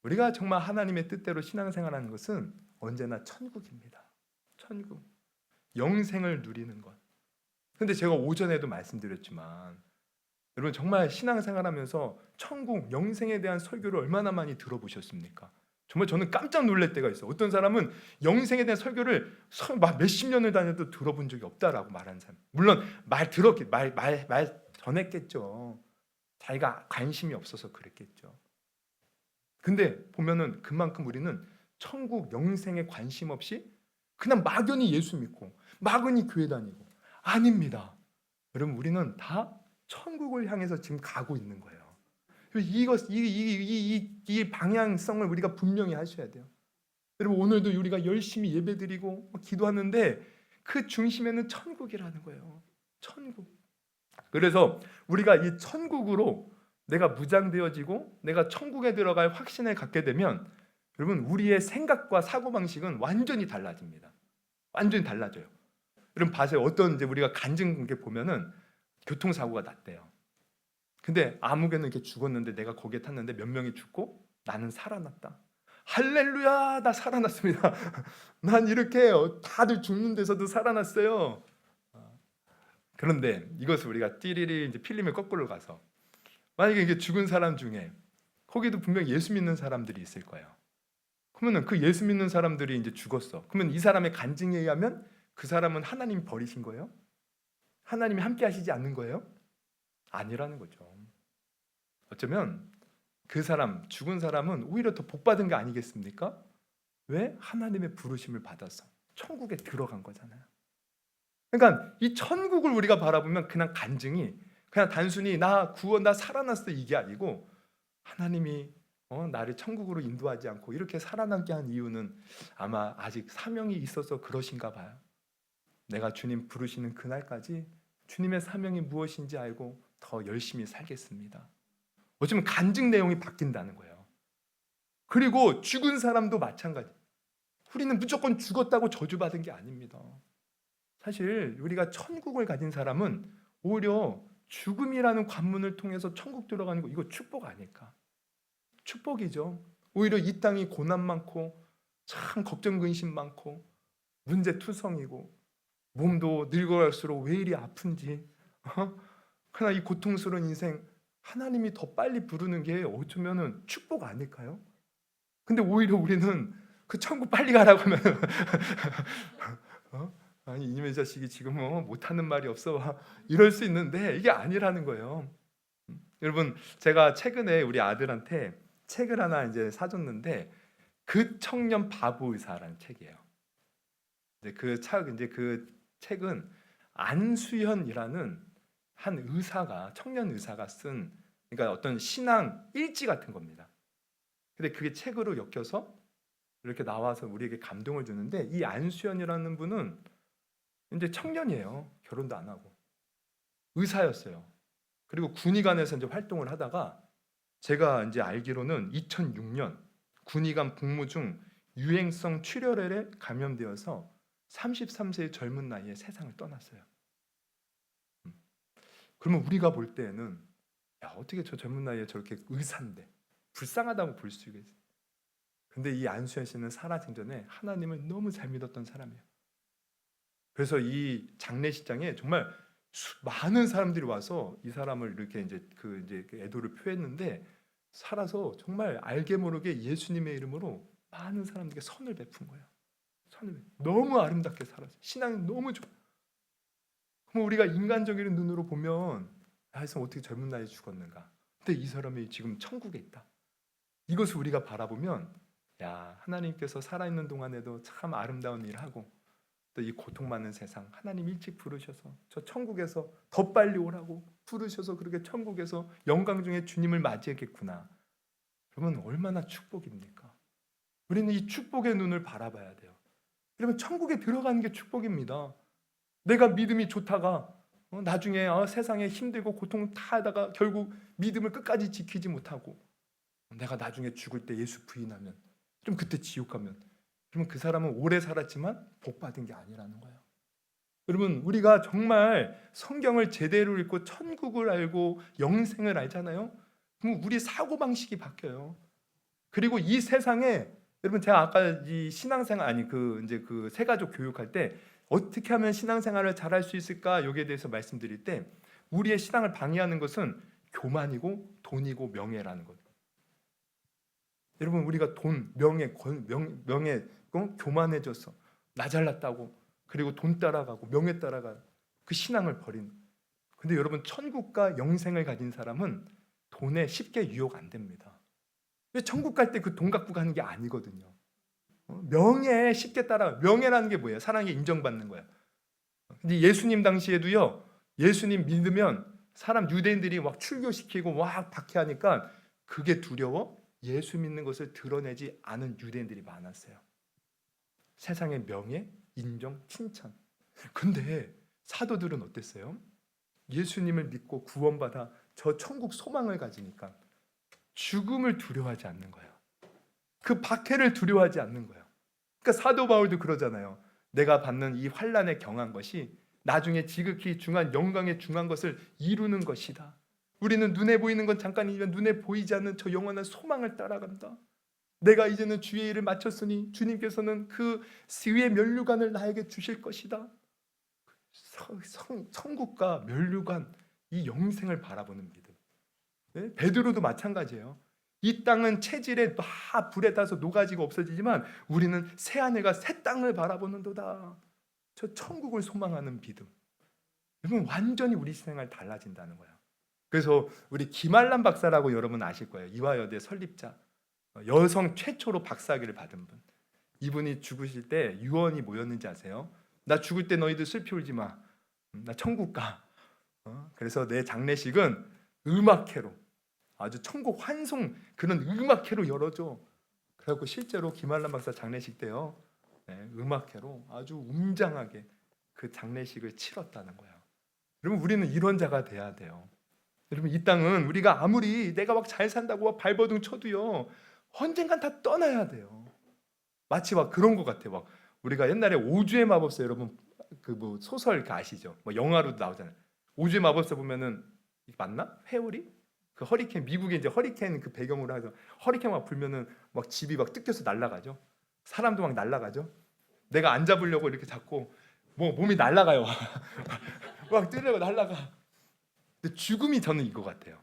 우리가 정말 하나님의 뜻대로 신앙생활하는 것은 언제나 천국입니다. 천국. 영생을 누리는 것. 근데 제가 오전에도 말씀드렸지만 여러분 정말 신앙생활하면서 천국, 영생에 대한 설교를 얼마나 많이 들어보셨습니까? 정말 저는 깜짝 놀랄 때가 있어요. 어떤 사람은 영생에 대한 설교를 막 몇십 년을 다녀도 들어본 적이 없다라고 말하는 사람. 물론 말 전했겠죠. 자기가 관심이 없어서 그랬겠죠. 근데 보면은 그만큼 우리는 천국, 영생에 관심 없이 그냥 막연히 예수 믿고 막연히 교회 다니고 아닙니다. 여러분 우리는 다 천국을 향해서 지금 가고 있는 거예요. 이 방향성을 우리가 분명히 하셔야 돼요. 여러분 오늘도 우리가 열심히 예배드리고 기도하는데 그 중심에는 천국이라는 거예요. 천국. 그래서 우리가 이 천국으로 내가 무장되어지고 내가 천국에 들어갈 확신을 갖게 되면 여러분 우리의 생각과 사고방식은 완전히 달라집니다. 완전히 달라져요. 여러분 봐세요. 어떤 이제 우리가 간증 보면은 교통사고가 났대요. 근데 아무개는 이렇게 죽었는데 내가 거기에 탔는데 몇 명이 죽고 나는 살아났다. 할렐루야, 나 살아났습니다. 난 이렇게 다들 죽는 데서도 살아났어요. 그런데 이것을 우리가 띠리리 이제 필름의 거꾸로 가서 만약에 이게 죽은 사람 중에 거기도 분명 예수 믿는 사람들이 있을 거예요. 그러면은 그 예수 믿는 사람들이 이제 죽었어. 그러면 이 사람의 간증에 의하면 그 사람은 하나님이 버리신 거예요? 하나님이 함께 하시지 않는 거예요? 아니라는 거죠. 어쩌면 그 사람, 죽은 사람은 오히려 더 복받은 게 아니겠습니까? 왜? 하나님의 부르심을 받아서 천국에 들어간 거잖아요. 그러니까 이 천국을 우리가 바라보면 그냥 간증이 그냥 단순히 나 구원, 나 살아났어 이게 아니고 하나님이 나를 천국으로 인도하지 않고 이렇게 살아남게 한 이유는 아마 아직 사명이 있어서 그러신가 봐요. 내가 주님 부르시는 그날까지 주님의 사명이 무엇인지 알고 더 열심히 살겠습니다. 어쩌면 간증 내용이 바뀐다는 거예요. 그리고 죽은 사람도 마찬가지. 우리는 무조건 죽었다고 저주받은 게 아닙니다. 사실 우리가 천국을 가진 사람은 오히려 죽음이라는 관문을 통해서 천국 들어가는 거 이거 축복 아닐까? 축복이죠. 오히려 이 땅이 고난 많고 참 걱정 근심 많고 문제투성이고 몸도 늙어갈수록 왜 이리 아픈지 그러나 이 고통스러운 인생 하나님이 더 빨리 부르는 게 어쩌면은 축복 아닐까요? 근데 오히려 우리는 그 천국 빨리 가라고 하면 아니 이놈의 자식이 지금 못하는 말이 없어 이럴 수 있는데 이게 아니라는 거예요. 여러분 제가 최근에 우리 아들한테 책을 하나 이제 사줬는데 그 청년 바보 의사라는 책이에요. 이제 그 책은 안수현이라는 한 의사가 청년 의사가 쓴 그러니까 어떤 신앙 일지 같은 겁니다. 근데 그게 책으로 엮여서 이렇게 나와서 우리에게 감동을 주는데 이 안수현이라는 분은 이제 청년이에요. 결혼도 안 하고 의사였어요. 그리고 군의관에서 이제 활동을 하다가 제가 이제 알기로는 2006년 군의관 복무 중 유행성 출혈에 감염되어서 33세의 젊은 나이에 세상을 떠났어요. 그러면 우리가 볼 때에는 야 어떻게 저 젊은 나이에 저렇게 의사인데 불쌍하다고 볼 수 있겠어요. 근데 이 안수현 씨는 살아진 전에 하나님을 너무 잘 믿었던 사람이에요. 그래서 이 장례식장에 정말 많은 사람들이 와서 이 사람을 이렇게 이제 애도를 표했는데 살아서 정말 알게 모르게 예수님의 이름으로 많은 사람들에게 선을 베푼 거예요. 너무 아름답게 살았어요. 신앙이 너무 좋아요. 그럼 우리가 인간적인 눈으로 보면 하여튼 어떻게 젊은 나이에 죽었는가? 근데 이 사람이 지금 천국에 있다. 이것을 우리가 바라보면 야 하나님께서 살아있는 동안에도 참 아름다운 일을 하고 또 이 고통 많은 세상 하나님 일찍 부르셔서 저 천국에서 더 빨리 오라고 부르셔서 그렇게 천국에서 영광 중에 주님을 맞이했겠구나. 그러면 얼마나 축복입니까? 우리는 이 축복의 눈을 바라봐야 돼요. 여러분 천국에 들어가는 게 축복입니다. 내가 믿음이 좋다가 나중에 세상에 힘들고 고통 다 하다가 결국 믿음을 끝까지 지키지 못하고 내가 나중에 죽을 때 예수 부인하면 그럼 그때 지옥 가면 그러면 그 사람은 오래 살았지만 복 받은 게 아니라는 거예요. 여러분 우리가 정말 성경을 제대로 읽고 천국을 알고 영생을 알잖아요. 그럼 우리 사고방식이 바뀌어요. 그리고 이 세상에 여러분 제가 아까 이 신앙생활 그 세가족 교육할 때 어떻게 하면 신앙생활을 잘할 수 있을까 여기에 대해서 말씀드릴 때 우리의 신앙을 방해하는 것은 교만이고 돈이고 명예라는 것. 여러분 우리가 돈, 명예, 교만해져서 나 잘났다고 그리고 돈 따라가고 명예 따라가 그 신앙을 버린. 근데 여러분 천국과 영생을 가진 사람은 돈에 쉽게 유혹 안 됩니다. 천국 갈 때 그 돈 갖고 가는 게 아니거든요. 명예에 쉽게 따라 명예라는 게 뭐예요? 사람에게 인정받는 거예요. 근데 예수님 당시에도요. 예수님 믿으면 사람 유대인들이 막 출교시키고 막 박해하니까 그게 두려워 예수 믿는 것을 드러내지 않은 유대인들이 많았어요. 세상의 명예, 인정, 칭찬. 근데 사도들은 어땠어요? 예수님을 믿고 구원받아 저 천국 소망을 가지니까 죽음을 두려워하지 않는 거예요. 그 박해를 두려워하지 않는 거예요. 그러니까 사도 바울도 그러잖아요. 내가 받는 이 환난에 경한 것이 나중에 지극히 중한 영광에 중한 것을 이루는 것이다. 우리는 눈에 보이는 건 잠깐이지만 눈에 보이지 않는 저 영원한 소망을 따라간다. 내가 이제는 주의 일을 마쳤으니 주님께서는 그 위의 면류관을 나에게 주실 것이다. 천국과 면류관 이 영생을 바라보는 믿음. 네? 베드로도 마찬가지예요. 이 땅은 체질에 다 불에 타서 녹아지고 없어지지만 우리는 새 하늘과 새 땅을 바라보는도다. 저 천국을 소망하는 믿음. 여러분 완전히 우리 생활 달라진다는 거예요. 그래서 우리 김알람 박사라고 여러분 아실 거예요. 이화여대 설립자, 여성 최초로 박사학위를 받은 분. 이분이 죽으실 때 유언이 뭐였는지 아세요? 나 죽을 때 너희들 슬피 울지 마. 나 천국 가. 그래서 내 장례식은 음악회로 아주 천국 환송 그런 음악회로 열어줘. 그래갖고 실제로 김알람 박사 장례식 때요, 음악회로 아주 웅장하게 그 장례식을 치렀다는 거예요. 여러분 우리는 이런 자가 돼야 돼요. 여러분 이 땅은 우리가 아무리 내가 막 잘 산다고 발버둥 쳐도요 언젠간 다 떠나야 돼요. 마치 막 그런 것 같아요. 막 우리가 옛날에 오주의 마법사 여러분 그 뭐 소설 그 아시죠? 뭐 영화로도 나오잖아요. 오주의 마법사 보면은 맞나? 회오리? 그 허리케인, 미국에 이제 허리케인 그 배경으로 해서 허리케인 막 불면은 막 집이 막 뜯겨서 날아가죠. 사람도 막 날아가죠. 내가 안 잡으려고 이렇게 잡고 뭐 몸이 날아가요. 막 뛰려고 날아가. 근데 죽음이 저는 이거 같아요.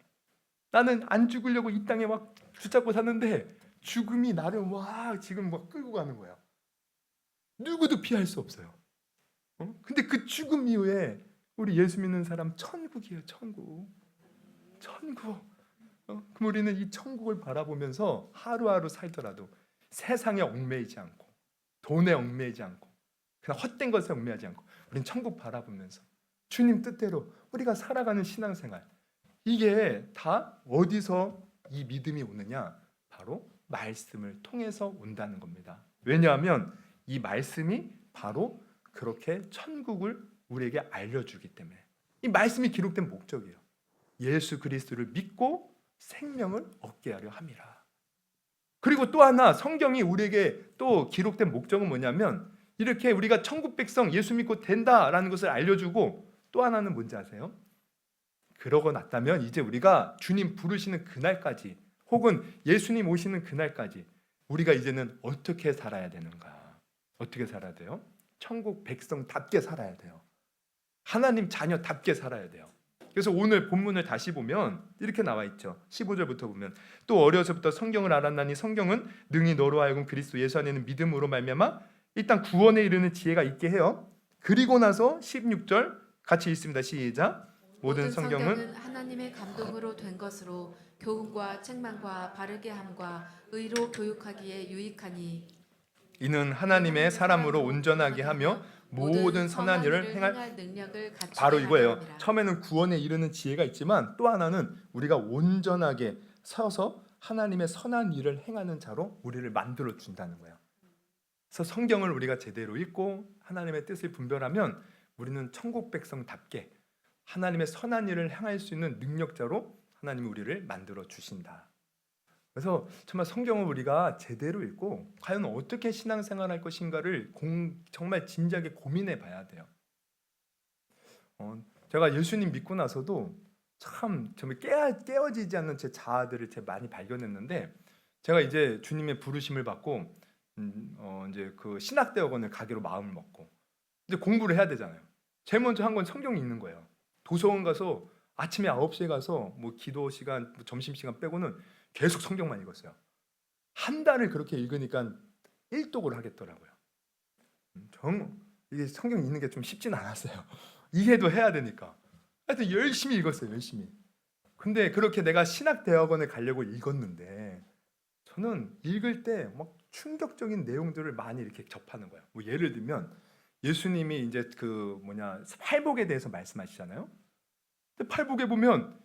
나는 안 죽으려고 이 땅에 막 붙잡고 사는데 죽음이 나를 와 지금 막 끌고 가는 거야. 누구도 피할 수 없어요. 근데 그 죽음 이후에 우리 예수 믿는 사람 천국이에요. 천국. 천국. 그럼 우리는 이 천국을 바라보면서 하루하루 살더라도 세상에 얽매이지 않고 돈에 얽매이지 않고 그냥 헛된 것에 얽매이지 않고 우리는 천국 바라보면서 주님 뜻대로 우리가 살아가는 신앙생활, 이게 다 어디서 이 믿음이 오느냐? 바로 말씀을 통해서 온다는 겁니다. 왜냐하면 이 말씀이 바로 그렇게 천국을 우리에게 알려주기 때문에. 이 말씀이 기록된 목적이에요. 예수 그리스도를 믿고 생명을 얻게 하려 함이라. 그리고 또 하나 성경이 우리에게 또 기록된 목적은 뭐냐면 이렇게 우리가 천국 백성 예수 믿고 된다라는 것을 알려주고 또 하나는 뭔지 아세요? 그러고 났다면 이제 우리가 주님 부르시는 그날까지 혹은 예수님 오시는 그날까지 우리가 이제는 어떻게 살아야 되는가? 어떻게 살아야 돼요? 천국 백성답게 살아야 돼요. 하나님 자녀답게 살아야 돼요. 그래서 오늘 본문을 다시 보면 이렇게 나와 있죠. 15절부터 보면 또 어려서부터 성경을 알았나니 성경은 능히 너로 하여금 그리스도 예수 안에는 믿음으로 말미암아 일단 구원에 이르는 지혜가 있게 해요. 그리고 나서 16절 같이 읽습니다. 시작. 모든 성경은 하나님의 감동으로 된 것으로 교훈과 책망과 바르게 함과 의로 교육하기에 유익하니 이는 하나님의 사람으로 온전하게 하며 모든 선한 일을 행할 능력을 갖추게 바로 이거예요. 하느니라. 처음에는 구원에 이르는 지혜가 있지만 또 하나는 우리가 온전하게 서서 하나님의 선한 일을 행하는 자로 우리를 만들어 준다는 거예요. 그래서 성경을 우리가 제대로 읽고 하나님의 뜻을 분별하면 우리는 천국 백성답게 하나님의 선한 일을 행할 수 있는 능력자로 하나님이 우리를 만들어 주신다. 그래서 정말 성경을 우리가 제대로 읽고 과연 어떻게 신앙생활할 것인가를 정말 진지하게 고민해 봐야 돼요. 제가 예수님 믿고 나서도 참 정말 깨어지지 않는 제 자아들을 제가 많이 발견했는데 제가 이제 주님의 부르심을 받고 이제 그 신학대학원을 가기로 마음을 먹고 이제 공부를 해야 되잖아요. 제일 먼저 한 건 성경이 있는 거예요. 도서관 가서 아침에 9시에 가서 뭐 기도 시간, 점심 시간 빼고는 계속 성경만 읽었어요. 한 달을 그렇게 읽으니까 일독을 하겠더라고요. 이게 성경 읽는 게 좀 쉽진 않았어요. 이해도 해야 되니까. 하여튼 열심히 읽었어요. 열심히. 근데 그렇게 내가 신학대학원에 가려고 읽었는데 저는 읽을 때 막 충격적인 내용들을 많이 이렇게 접하는 거예요. 뭐 예를 들면 예수님이 이제 그 팔복에 대해서 말씀하시잖아요. 근데 팔복에 보면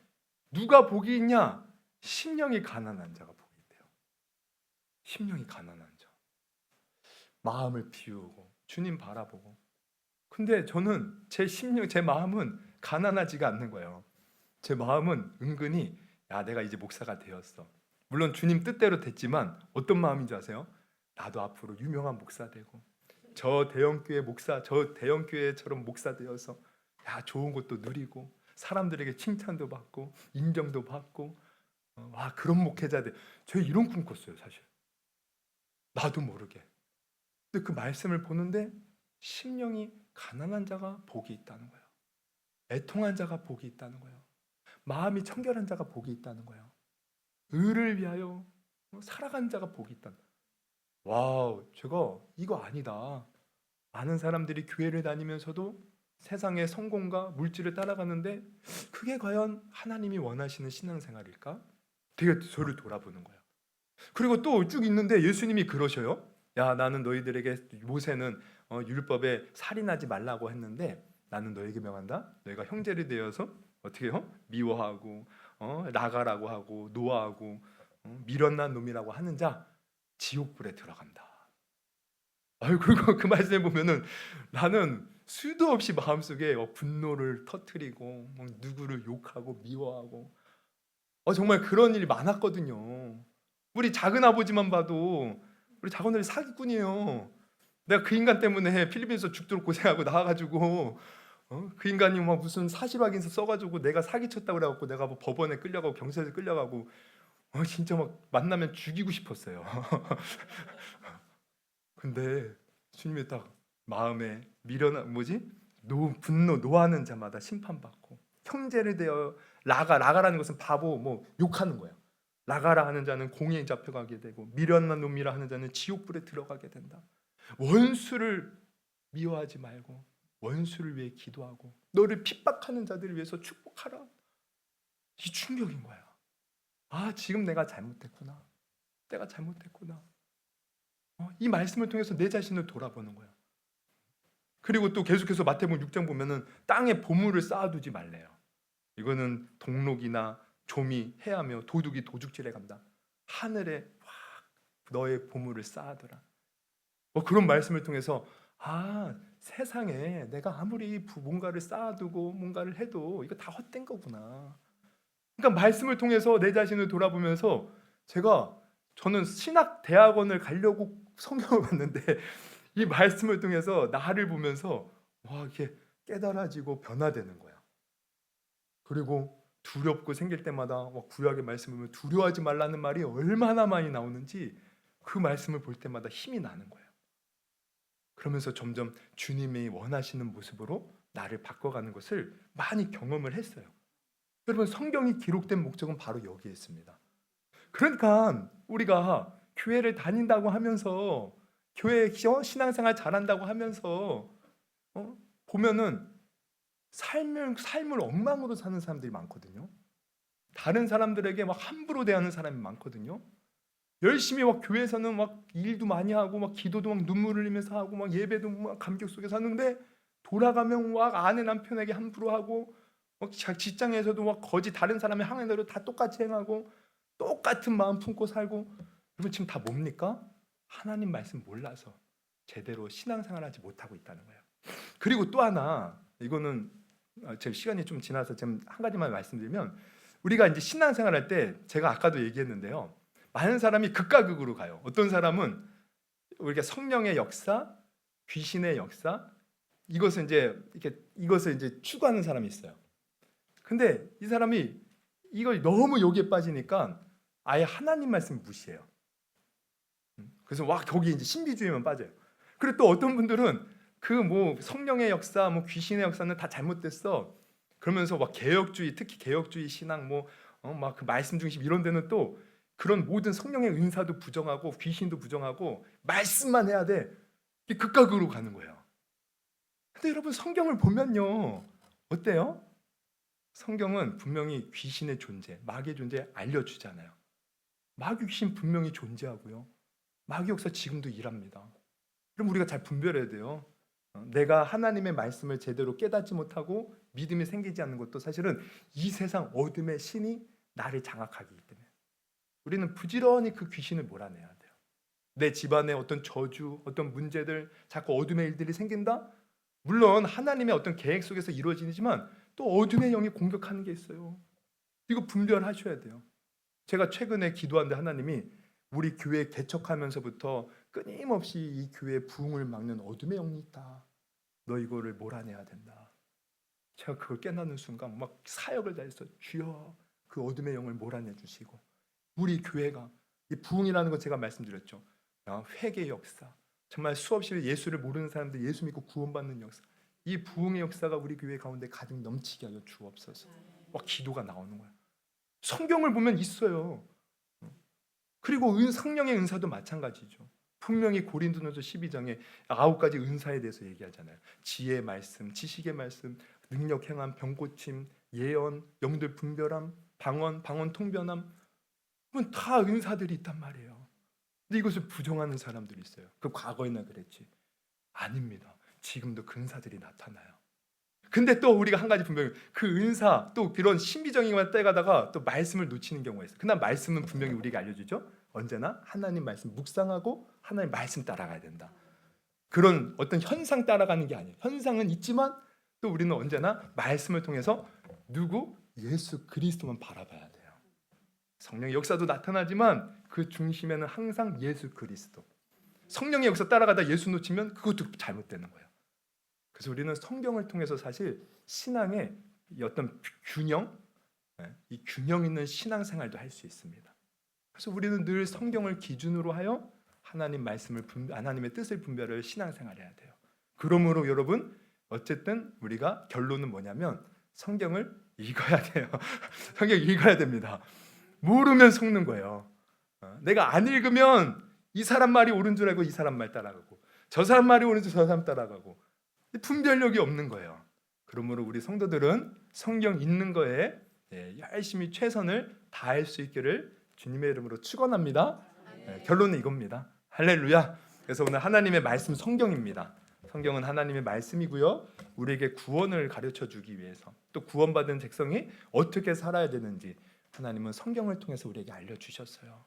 누가 복이 있냐? 심령이 가난한 자가 복이 있대요. 심령이 가난한 자. 마음을 비우고 주님 바라보고. 근데 저는 제 마음은 가난하지가 않는 거예요. 제 마음은 은근히 내가 이제 목사가 되었어. 물론 주님 뜻대로 됐지만 어떤 마음인지 아세요? 나도 앞으로 유명한 목사 되고 저 대형교회처럼 목사 되어서 좋은 것도 누리고 사람들에게 칭찬도 받고 인정도 받고 그런 목회자 돼. 저 이런 꿈 꿨어요, 사실. 나도 모르게. 근데 그 말씀을 보는데 심령이 가난한 자가 복이 있다는 거예요. 애통한 자가 복이 있다는 거예요. 마음이 청결한 자가 복이 있다는 거예요. 의를 위하여 살아간 자가 복이 있다는 거예요. 와우, 제가 이거 아니다. 많은 사람들이 교회를 다니면서도 세상의 성공과 물질을 따라가는데 그게 과연 하나님이 원하시는 신앙생활일까? 되게 저를 돌아보는 거예요. 그리고 또 쭉 있는데 예수님이 그러셔요. 나는 너희들에게 모세는 율법에 살인하지 말라고 했는데 나는 너에게 명한다. 너희가 형제를 되어서 어떻게 해요? 미워하고 나가라고 하고 노하고 미련난 놈이라고 하는 자 지옥불에 들어간다. 그리고 그 말씀에 보면은 나는 수도 없이 마음속에 분노를 터뜨리고 누구를 욕하고 미워하고 정말 그런 일이 많았거든요. 우리 작은 아버지만 봐도 우리 작은 아버지 사기꾼이에요. 내가 그 인간 때문에 필리핀에서 죽도록 고생하고 나와가지고 그 인간이 막 무슨 사실확인서 써가지고 내가 사기쳤다고 그래갖고 내가 뭐 법원에 끌려가고 경찰에 끌려가고 진짜 막 만나면 죽이고 싶었어요. 근데 주님이 딱 마음에 분노 노하는 자마다 심판받고 형제를 대하여 라가라는 것은 바보 뭐 욕하는 거예요. 라가라 하는 자는 공의에 잡혀가게 되고 미련한 놈이라 하는 자는 지옥불에 들어가게 된다. 원수를 미워하지 말고 원수를 위해 기도하고 너를 핍박하는 자들을 위해서 축복하라. 이 충격인 거야. 지금 내가 잘못했구나. 내가 잘못했구나. 이 말씀을 통해서 내 자신을 돌아보는 거야. 그리고 또 계속해서 마태복음 6장 보면은 땅에 보물을 쌓아두지 말래요. 이거는 동록이나 좀이 해하며 도둑이 도둑질해 간다. 하늘에 너의 보물을 쌓아둬라. 그런 말씀을 통해서 세상에 내가 아무리 뭔가를 쌓아두고 뭔가를 해도 이거 다 헛된 거구나. 그러니까 말씀을 통해서 내 자신을 돌아보면서 저는 신학 대학원을 가려고 성경을 봤는데 이 말씀을 통해서 나를 보면서 이렇게 깨달아지고 변화되는 거야. 그리고 두렵고 생길 때마다 구약의 말씀을 보면 두려워하지 말라는 말이 얼마나 많이 나오는지 그 말씀을 볼 때마다 힘이 나는 거예요. 그러면서 점점 주님이 원하시는 모습으로 나를 바꿔가는 것을 많이 경험을 했어요. 여러분, 성경이 기록된 목적은 바로 여기에 있습니다. 그러니까 우리가 교회를 다닌다고 하면서 교회 신앙생활 잘한다고 하면서 보면은 삶을 엉망으로 사는 사람들이 많거든요. 다른 사람들에게 함부로 대하는 사람이 많거든요. 열심히 교회에서는 일도 많이 하고 기도도 눈물을 흘리면서 하고 예배도 감격 속에서 하는데 돌아가면 아내 남편에게 함부로 하고 직장에서도 거짓 다른 사람의 항해대로 다 똑같이 행하고 똑같은 마음 품고 살고. 여러분, 지금 다 뭡니까? 하나님 말씀 몰라서 제대로 신앙생활하지 못하고 있다는 거예요. 그리고 또 하나, 이거는 제 시간이 좀 지나서 좀 한 가지만 말씀드리면, 우리가 이제 신앙생활할 때 제가 아까도 얘기했는데요, 많은 사람이 극과 극으로 가요. 어떤 사람은 우리가 성령의 역사, 귀신의 역사, 이것을 이제 추구하는 사람이 있어요. 근데 이 사람이 이걸 너무 여기에 빠지니까 아예 하나님 말씀 무시해요. 그래서 거기 이제 신비주의만 빠져요. 그리고 또 어떤 분들은 성령의 역사, 귀신의 역사는 다 잘못됐어. 그러면서 개혁주의, 특히 개혁주의 신앙, 그 말씀 중심 이런 데는 또 그런 모든 성령의 은사도 부정하고 귀신도 부정하고 말씀만 해야 돼. 극과 극으로 가는 거예요. 근데 여러분, 성경을 보면요, 어때요? 성경은 분명히 귀신의 존재, 마귀의 존재 알려주잖아요. 마귀 귀신 분명히 존재하고요. 마귀 역사 지금도 일합니다. 그럼 우리가 잘 분별해야 돼요. 내가 하나님의 말씀을 제대로 깨닫지 못하고 믿음이 생기지 않는 것도 사실은 이 세상 어둠의 신이 나를 장악하기 때문에 우리는 부지런히 그 귀신을 몰아내야 돼요. 내 집안에 어떤 저주, 어떤 문제들, 자꾸 어둠의 일들이 생긴다? 물론 하나님의 어떤 계획 속에서 이루어지지만 또 어둠의 영이 공격하는 게 있어요. 이거 분별하셔야 돼요. 제가 최근에 기도하는데 하나님이 우리 교회 개척하면서부터 끊임없이 이 교회의 부흥을 막는 어둠의 영이 있다. 너 이거를 몰아내야 된다. 제가 그걸 깨닫는 순간 사역을 다해서 주여 그 어둠의 영을 몰아내 주시고, 우리 교회가 이 부흥이라는 거 제가 말씀드렸죠. 회개 역사, 정말 수없이 예수를 모르는 사람들 예수 믿고 구원받는 역사, 이 부흥의 역사가 우리 교회 가운데 가득 넘치게 하여 주옵소서. 기도가 나오는 거야. 성경을 보면 있어요. 그리고 성령의 은사도 마찬가지죠. 분명히 고린도전서 12장에 9가지 은사에 대해서 얘기하잖아요. 지혜의 말씀, 지식의 말씀, 능력 행함, 병 고침, 예언, 영들 분별함, 방언 통변함, 다 은사들이 있단 말이에요. 근데 이것을 부정하는 사람들이 있어요. 그 과거에나 그랬지. 아닙니다. 지금도 그 은사들이 나타나요. 근데 또 우리가 한 가지 분명히 그 은사, 또 그런 신비적인 것만 떼가다가 또 말씀을 놓치는 경우가 있어요. 그러나 말씀은 분명히 우리에게 알려주죠. 언제나 하나님 말씀 묵상하고 하나님 말씀 따라가야 된다. 그런 어떤 현상 따라가는 게 아니에요. 현상은 있지만 또 우리는 언제나 말씀을 통해서 예수 그리스도만 바라봐야 돼요. 성령의 역사도 나타나지만 그 중심에는 항상 예수 그리스도. 성령의 역사 따라가다 예수 놓치면 그것도 잘못되는 거예요. 그래서 우리는 성경을 통해서 사실 신앙의 이 어떤 균형, 이 균형 있는 신앙생활도 할 수 있습니다. 그래서 우리는 늘 성경을 기준으로 하여 하나님의 뜻을 분별을 신앙생활해야 돼요. 그러므로 여러분, 어쨌든 우리가 결론은 뭐냐면 성경을 읽어야 돼요. 성경 읽어야 됩니다. 모르면 속는 거예요. 내가 안 읽으면 이 사람 말이 옳은 줄 알고 이 사람 말 따라가고, 저 사람 말이 옳은 줄 저 사람 따라가고, 분별력이 없는 거예요. 그러므로 우리 성도들은 성경 읽는 거에 열심히 최선을 다할 수 있기를 주님의 이름으로 축원합니다. 결론은 이겁니다. 할렐루야. 그래서 오늘 하나님의 말씀 성경입니다. 성경은 하나님의 말씀이고요, 우리에게 구원을 가르쳐 주기 위해서, 또 구원받은 백성이 어떻게 살아야 되는지 하나님은 성경을 통해서 우리에게 알려주셨어요.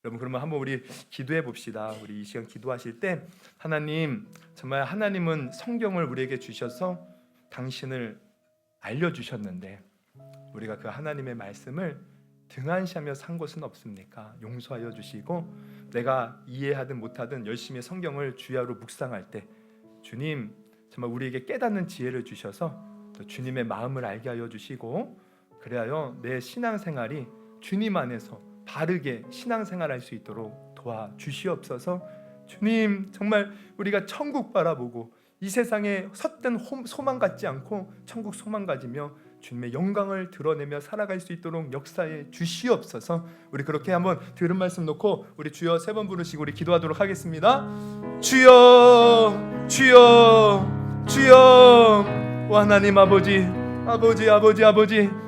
여러분, 그러면 한번 우리 기도해 봅시다. 우리 이 시간 기도하실 때, 하나님, 정말 하나님은 성경을 우리에게 주셔서 당신을 알려주셨는데 우리가 그 하나님의 말씀을 등한시하며 산 것은 없습니까? 용서하여 주시고, 내가 이해하든 못하든 열심히 성경을 주야로 묵상할 때 주님, 정말 우리에게 깨닫는 지혜를 주셔서 또 주님의 마음을 알게 하여 주시고, 그래야 내 신앙생활이 주님 안에서 바르게 신앙생활할 수 있도록 도와주시옵소서. 주님, 정말 우리가 천국 바라보고 이 세상에 헛된 소망 갖지 않고 천국 소망 가지며 주님의 영광을 드러내며 살아갈 수 있도록 역사해 주시옵소서. 우리 그렇게 한번 들은 말씀 놓고 우리 주여 3번 부르시고 우리 기도하도록 하겠습니다. 주여, 주여, 주여. 오 하나님 아버지,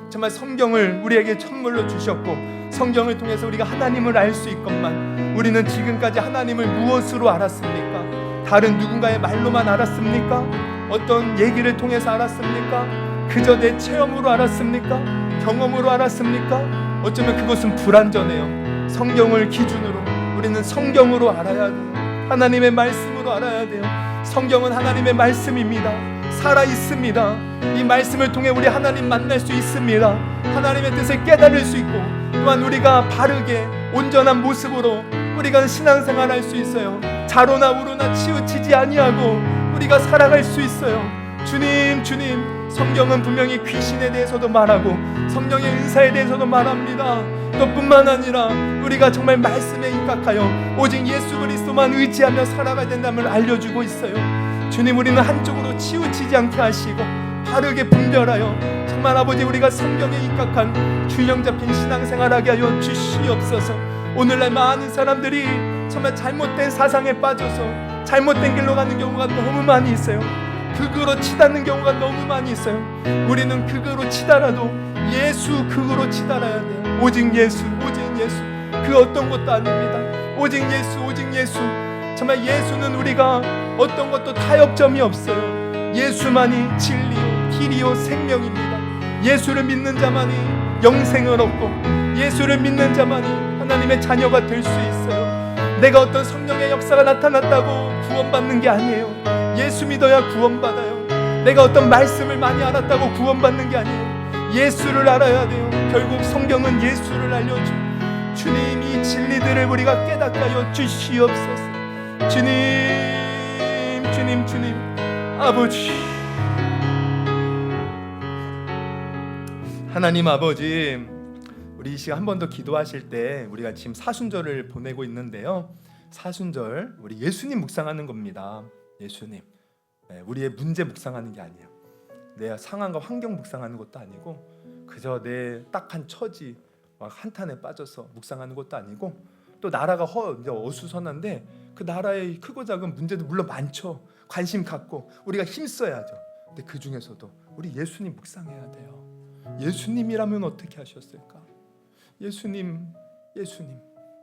정말 성경을 우리에게 선물로 주셨고, 성경을 통해서 우리가 하나님을 알 수 있건만, 우리는 지금까지 하나님을 무엇으로 알았습니까? 다른 누군가의 말로만 알았습니까? 어떤 얘기를 통해서 알았습니까? 그저 내 체험으로 알았습니까? 경험으로 알았습니까? 어쩌면 그것은 불완전해요. 성경을 기준으로 우리는 성경으로 알아야 돼요. 하나님의 말씀으로 알아야 돼요. 성경은 하나님의 말씀입니다. 살아 있습니다. 이 말씀을 통해 우리 하나님 만날 수 있습니다. 하나님의 뜻을 깨달을 수 있고, 또한 우리가 바르게 온전한 모습으로 우리가 신앙생활할 수 있어요. 좌로나 우로나 치우치지 아니하고 우리가 살아갈 수 있어요. 주님, 성경은 분명히 귀신에 대해서도 말하고 성령의 은사에 대해서도 말합니다. 또 뿐만 아니라 우리가 정말 말씀에 입각하여 오직 예수 그리스도만 의지하며 살아가야 된다는 걸 알려주고 있어요. 주님, 우리는 한쪽으로 치우치지 않게 하시고 바르게 분별하여 정말 아버지, 우리가 성경에 입각한 균형 잡힌 신앙생활하게 하여 주시옵소서. 오늘날 많은 사람들이 정말 잘못된 사상에 빠져서 잘못된 길로 가는 경우가 너무 많이 있어요. 극으로 치닫는 경우가 너무 많이 있어요. 우리는 극으로 치달아도 예수 극으로 치달아야 돼요. 오직 예수, 그 어떤 것도 아닙니다. 오직 예수. 정말 예수는 우리가 어떤 것도 타협점이 없어요. 예수만이 진리요 길이요 생명입니다. 예수를 믿는 자만이 영생을 얻고, 예수를 믿는 자만이 하나님의 자녀가 될 수 있어요. 내가 어떤 성령의 역사가 나타났다고 구원받는 게 아니에요. 예수 믿어야 구원받아요. 내가 어떤 말씀을 많이 알았다고 구원받는 게 아니에요. 예수를 알아야 돼요. 결국 성경은 예수를 알려줘. 주님, 이 진리들을 우리가 깨닫게 하여 주시옵소서. 주님, 아버지, 하나님 아버지, 우리 이 시간 한 번 더 기도하실 때 우리가 지금 사순절을 보내고 있는데요, 사순절 우리 예수님 묵상하는 겁니다. 예수님, 우리의 문제 묵상하는 게 아니에요. 내 상황과 환경 묵상하는 것도 아니고, 그저 내 딱한 처지 막 한탄에 빠져서 묵상하는 것도 아니고, 또 나라가 이제 어수선한데 그 나라의 크고 작은 문제도 물론 많죠. 관심 갖고 우리가 힘써야죠. 근데 그 중에서도 우리 예수님 묵상해야 돼요. 예수님이라면 어떻게 하셨을까? 예수님,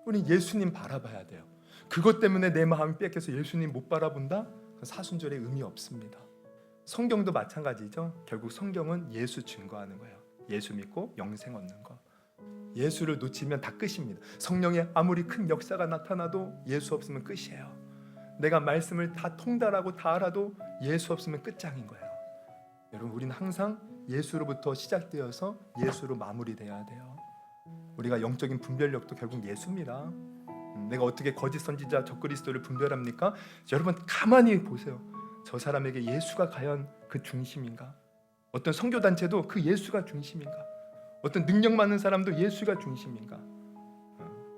우리 예수님 바라봐야 돼요. 그것 때문에 내 마음이 뺏겨서 예수님 못 바라본다? 사순절의 의미 없습니다. 성경도 마찬가지죠. 결국 성경은 예수 증거하는 거예요. 예수 믿고 영생 얻는 거. 예수를 놓치면 다 끝입니다. 성령의 아무리 큰 역사가 나타나도 예수 없으면 끝이에요. 내가 말씀을 다 통달하고 다 알아도 예수 없으면 끝장인 거예요. 여러분, 우리는 항상 예수로부터 시작되어서 예수로 마무리돼야 돼요. 우리가 영적인 분별력도 결국 예수입니다. 내가 어떻게 거짓 선지자 적그리스도를 분별합니까? 여러분 가만히 보세요. 저 사람에게 예수가 과연 그 중심인가? 어떤 선교단체도 그 예수가 중심인가? 어떤 능력 많은 사람도 예수가 중심인가?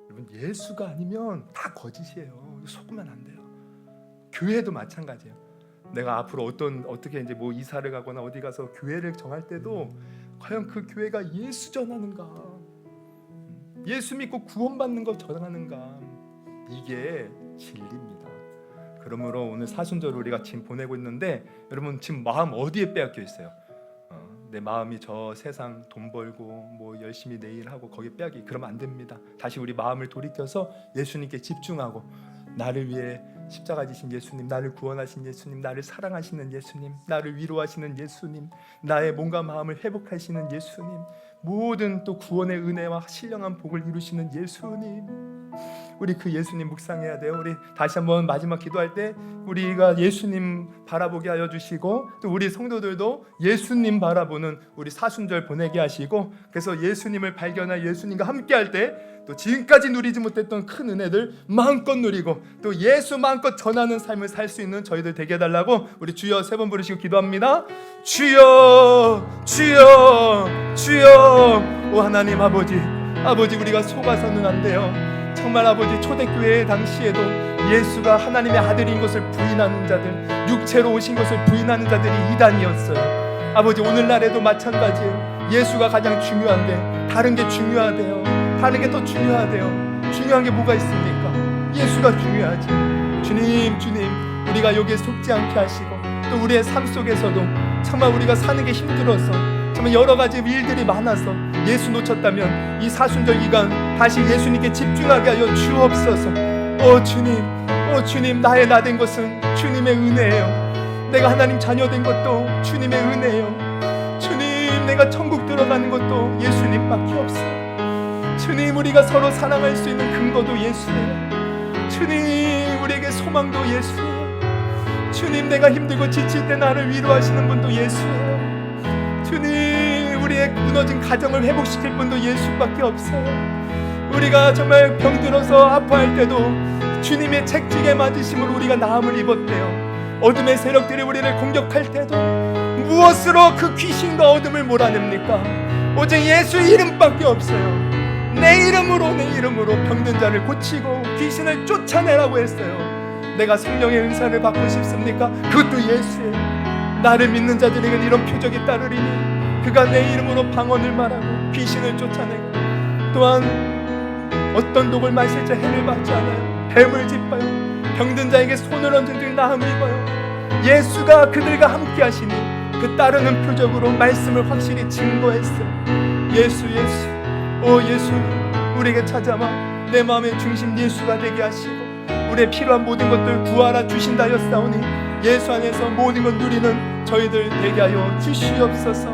여러분, 예수가 아니면 다 거짓이에요. 속으면 안 돼요. 교회도 마찬가지예요. 내가 앞으로 어떻게 이제 뭐 이사를 가거나 어디 가서 교회를 정할 때도 과연 그 교회가 예수 전하는가? 예수 믿고 구원받는 거 전하는가? 이게 진리입니다. 그러므로 오늘 사순절 우리가 지금 보내고 있는데 여러분 지금 마음 어디에 빼앗겨 있어요? 내 마음이 저 세상 돈 벌고 뭐 열심히 내 일하고 거기에 빼앗기 그러면 안 됩니다. 다시 우리 마음을 돌이켜서 예수님께 집중하고 나를 위해 십자가 지신 예수님, 나를 구원하신 예수님, 나를 사랑하시는 예수님, 나를 위로하시는 예수님, 나의 몸과 마음을 회복하시는 예수님, 모든 또 구원의 은혜와 신령한 복을 이루시는 예수님, 우리 그 예수님 묵상해야 돼요. 우리 다시 한번 마지막 기도할 때 우리가 예수님 바라보게 하여 주시고 또 우리 성도들도 예수님 바라보는 우리 사순절 보내게 하시고 그래서 예수님을 발견할 예수님과 함께 할 때 또 지금까지 누리지 못했던 큰 은혜들 마음껏 누리고 또 예수 마음껏 전하는 삶을 살 수 있는 저희들 되게 해달라고 우리 주여 3번 부르시고 기도합니다. 주여 주여 주여. 오 하나님 아버지 우리가 속아서는 안 돼요. 정말 아버지 초대교회 당시에도 예수가 하나님의 아들인 것을 부인하는 자들, 육체로 오신 것을 부인하는 자들이 이단이었어요. 아버지 오늘날에도 마찬가지예요. 예수가 가장 중요한데 다른 게 중요하대요. 다른 게 더 중요하대요. 중요한 게 뭐가 있습니까? 예수가 중요하지. 주님 우리가 여기에 속지 않게 하시고 또 우리의 삶 속에서도 정말 우리가 사는 게 힘들어서 정말 여러 가지 일들이 많아서 예수 놓쳤다면 이 사순절 기간 다시 예수님께 집중하게 하여 주옵소서. 주님 나의 나 된 것은 주님의 은혜예요. 내가 하나님 자녀 된 것도 주님의 은혜예요. 주님 내가 천국 들어가는 것도 예수님밖에 없어요. 주님 우리가 서로 사랑할 수 있는 근거도 예수예요. 주님 우리에게 소망도 예수예요. 주님 내가 힘들고 지칠 때 나를 위로하시는 분도 예수예요. 주님 우리의 무너진 가정을 회복시킬 분도 예수밖에 없어요. 우리가 정말 병들어서 아파할 때도 주님의 책찍에 맞으심으로 우리가 나음을 입었대요. 어둠의 세력들이 우리를 공격할 때도 무엇으로 그 귀신과 어둠을 몰아냅니까? 오직 예수 이름밖에 없어요. 내 이름으로 병든 자를 고치고 귀신을 쫓아내라고 했어요. 내가 성령의 은사를 받고 싶습니까? 그것도 예수예요. 나를 믿는 자들에게는 이런 표적이 따르리니 그가 내 이름으로 방언을 말하고 귀신을 쫓아내고 또한 어떤 독을 마실지 해를 받지 않아요. 뱀을 짚어요. 병든 자에게 손을 얹은 즉 나음을 입어요. 예수가 그들과 함께 하시니 그 따르는 표적으로 말씀을 확실히 증거했어요. 예수 예수님 우리에게 찾아와 내 마음의 중심 예수가 되게 하시고 우리의 필요한 모든 것들 구하라 주신다 하였사오니 예수 안에서 모든 것 누리는 저희들 되게 하여 주시옵소서.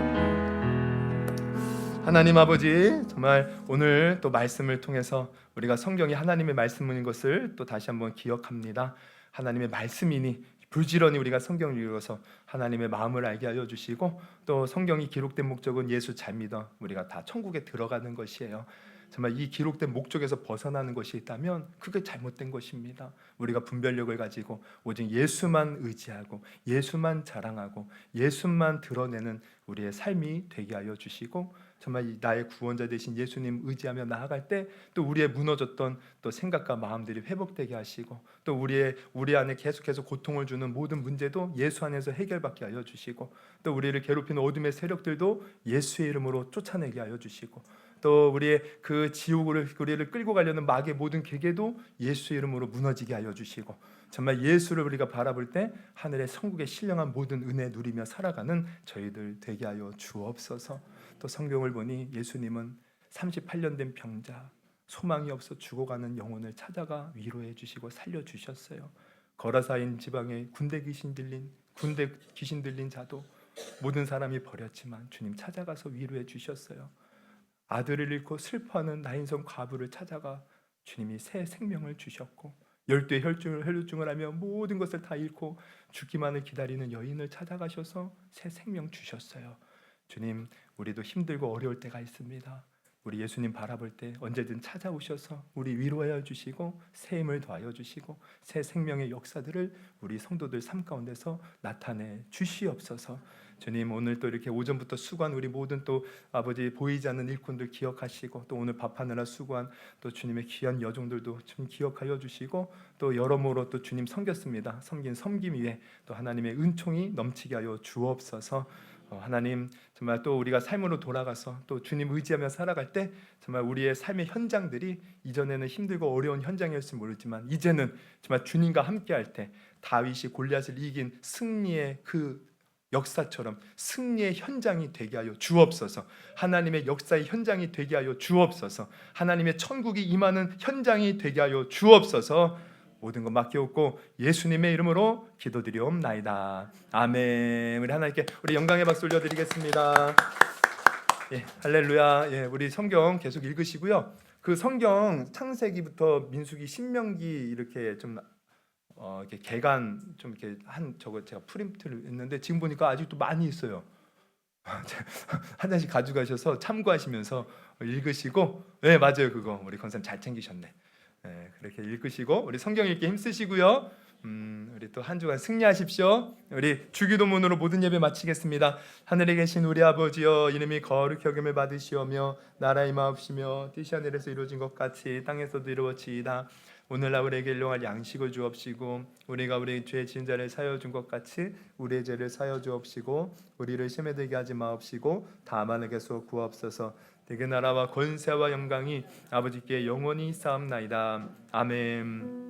하나님 아버지 정말 오늘 또 말씀을 통해서 우리가 성경이 하나님의 말씀인 것을 또 다시 한번 기억합니다. 하나님의 말씀이니 부지런히 우리가 성경을 읽어서 하나님의 마음을 알게 하여 주시고 또 성경이 기록된 목적은 예수 잘 믿어 우리가 다 천국에 들어가는 것이에요. 정말 이 기록된 목적에서 벗어나는 것이 있다면 그게 잘못된 것입니다. 우리가 분별력을 가지고 오직 예수만 의지하고 예수만 자랑하고 예수만 드러내는 우리의 삶이 되게 하여 주시고 정말 나의 구원자 되신 예수님 의지하며 나아갈 때 또 우리의 무너졌던 또 생각과 마음들이 회복되게 하시고 또 우리 안에 계속해서 고통을 주는 모든 문제도 예수 안에서 해결받게 하여 주시고 또 우리를 괴롭히는 어둠의 세력들도 예수의 이름으로 쫓아내게 하여 주시고 또 우리의 그 지옥으로 우리를 끌고 가려는 마귀의 모든 계계도 예수의 이름으로 무너지게 하여 주시고 정말 예수를 우리가 바라볼 때 하늘의 천국의 신령한 모든 은혜 누리며 살아가는 저희들 되게 하여 주옵소서. 또 성경을 보니 예수님은 38년 된 병자 소망이 없어 죽어가는 영혼을 찾아가 위로해 주시고 살려 주셨어요. 거라사인 지방에 군대 귀신 들린 자도 모든 사람이 버렸지만 주님 찾아가서 위로해 주셨어요. 아들을 잃고 슬퍼하는 나인성 과부를 찾아가 주님이 새 생명을 주셨고 12의 혈루증을 하며 모든 것을 다 잃고 죽기만을 기다리는 여인을 찾아가셔서 새 생명 주셨어요. 주님 우리도 힘들고 어려울 때가 있습니다. 우리 예수님 바라볼 때 언제든 찾아오셔서 우리 위로하여 주시고 새 힘을 더하여 주시고 새 생명의 역사들을 우리 성도들 삶 가운데서 나타내 주시옵소서. 주님, 오늘 또 이렇게 오전부터 수고한 우리 모든 또 아버지 보이지 않는 일꾼들 기억하시고, 또 오늘 밥하느라 수고한 또 주님의 귀한 여종들도 좀 기억하여 주시고, 또 여러모로 또 주님 섬겼습니다. 섬김 위에 또 하나님의 은총이 넘치게 하여 주옵소서. 하나님, 정말 또 우리가 삶으로 돌아가서 또 주님 의지하며 살아갈 때 정말 우리의 삶의 현장들이 이전에는 힘들고 어려운 현장이었을지 모르지만 이제는 정말 주님과 함께할 때 다윗이 골리앗을 이긴 승리의 그 역사처럼 승리의 현장이 되게 하여 주옵소서. 하나님의 역사의 현장이 되게 하여 주옵소서. 하나님의 천국이 임하는 현장이 되게 하여 주옵소서. 모든 것 맡겨놓고 예수님의 이름으로 기도드리옵나이다. 아멘. 우리 하나님께 우리 영광의 박수 올려드리겠습니다. 예, 할렐루야. 예, 우리 성경 계속 읽으시고요. 그 성경 창세기부터 민수기, 신명기 이렇게 좀 이렇게 개간 좀 이렇게 한 저거 제가 프린트를 했는데 지금 보니까 아직도 많이 있어요. 한 장씩 가져가셔서 참고하시면서 읽으시고, 네 맞아요, 그거 우리 권사님 잘 챙기셨네. 네, 그렇게 읽으시고 우리 성경 읽기 힘쓰시고요. 우리 또 한 주간 승리하십시오. 우리 주기도문으로 모든 예배 마치겠습니다. 하늘에 계신 우리 아버지여, 이름이 거룩히 여김을 받으시오며 나라의 마옵시며 뜻이 하늘에서 이루어진 것 같이 땅에서도 이루어지이다. 오늘날 우리에게 일용할 양식을 주옵시고 우리가 우리 죄 지은 자를 사여 준 것 같이 우리의 죄를 사여 주옵시고 우리를 시험에 들게 하지 마옵시고 다만 에게서 구하옵소서. 내게 나라와 권세와 영광이 아버지께 영원히 쌓옵나이다. 아멘.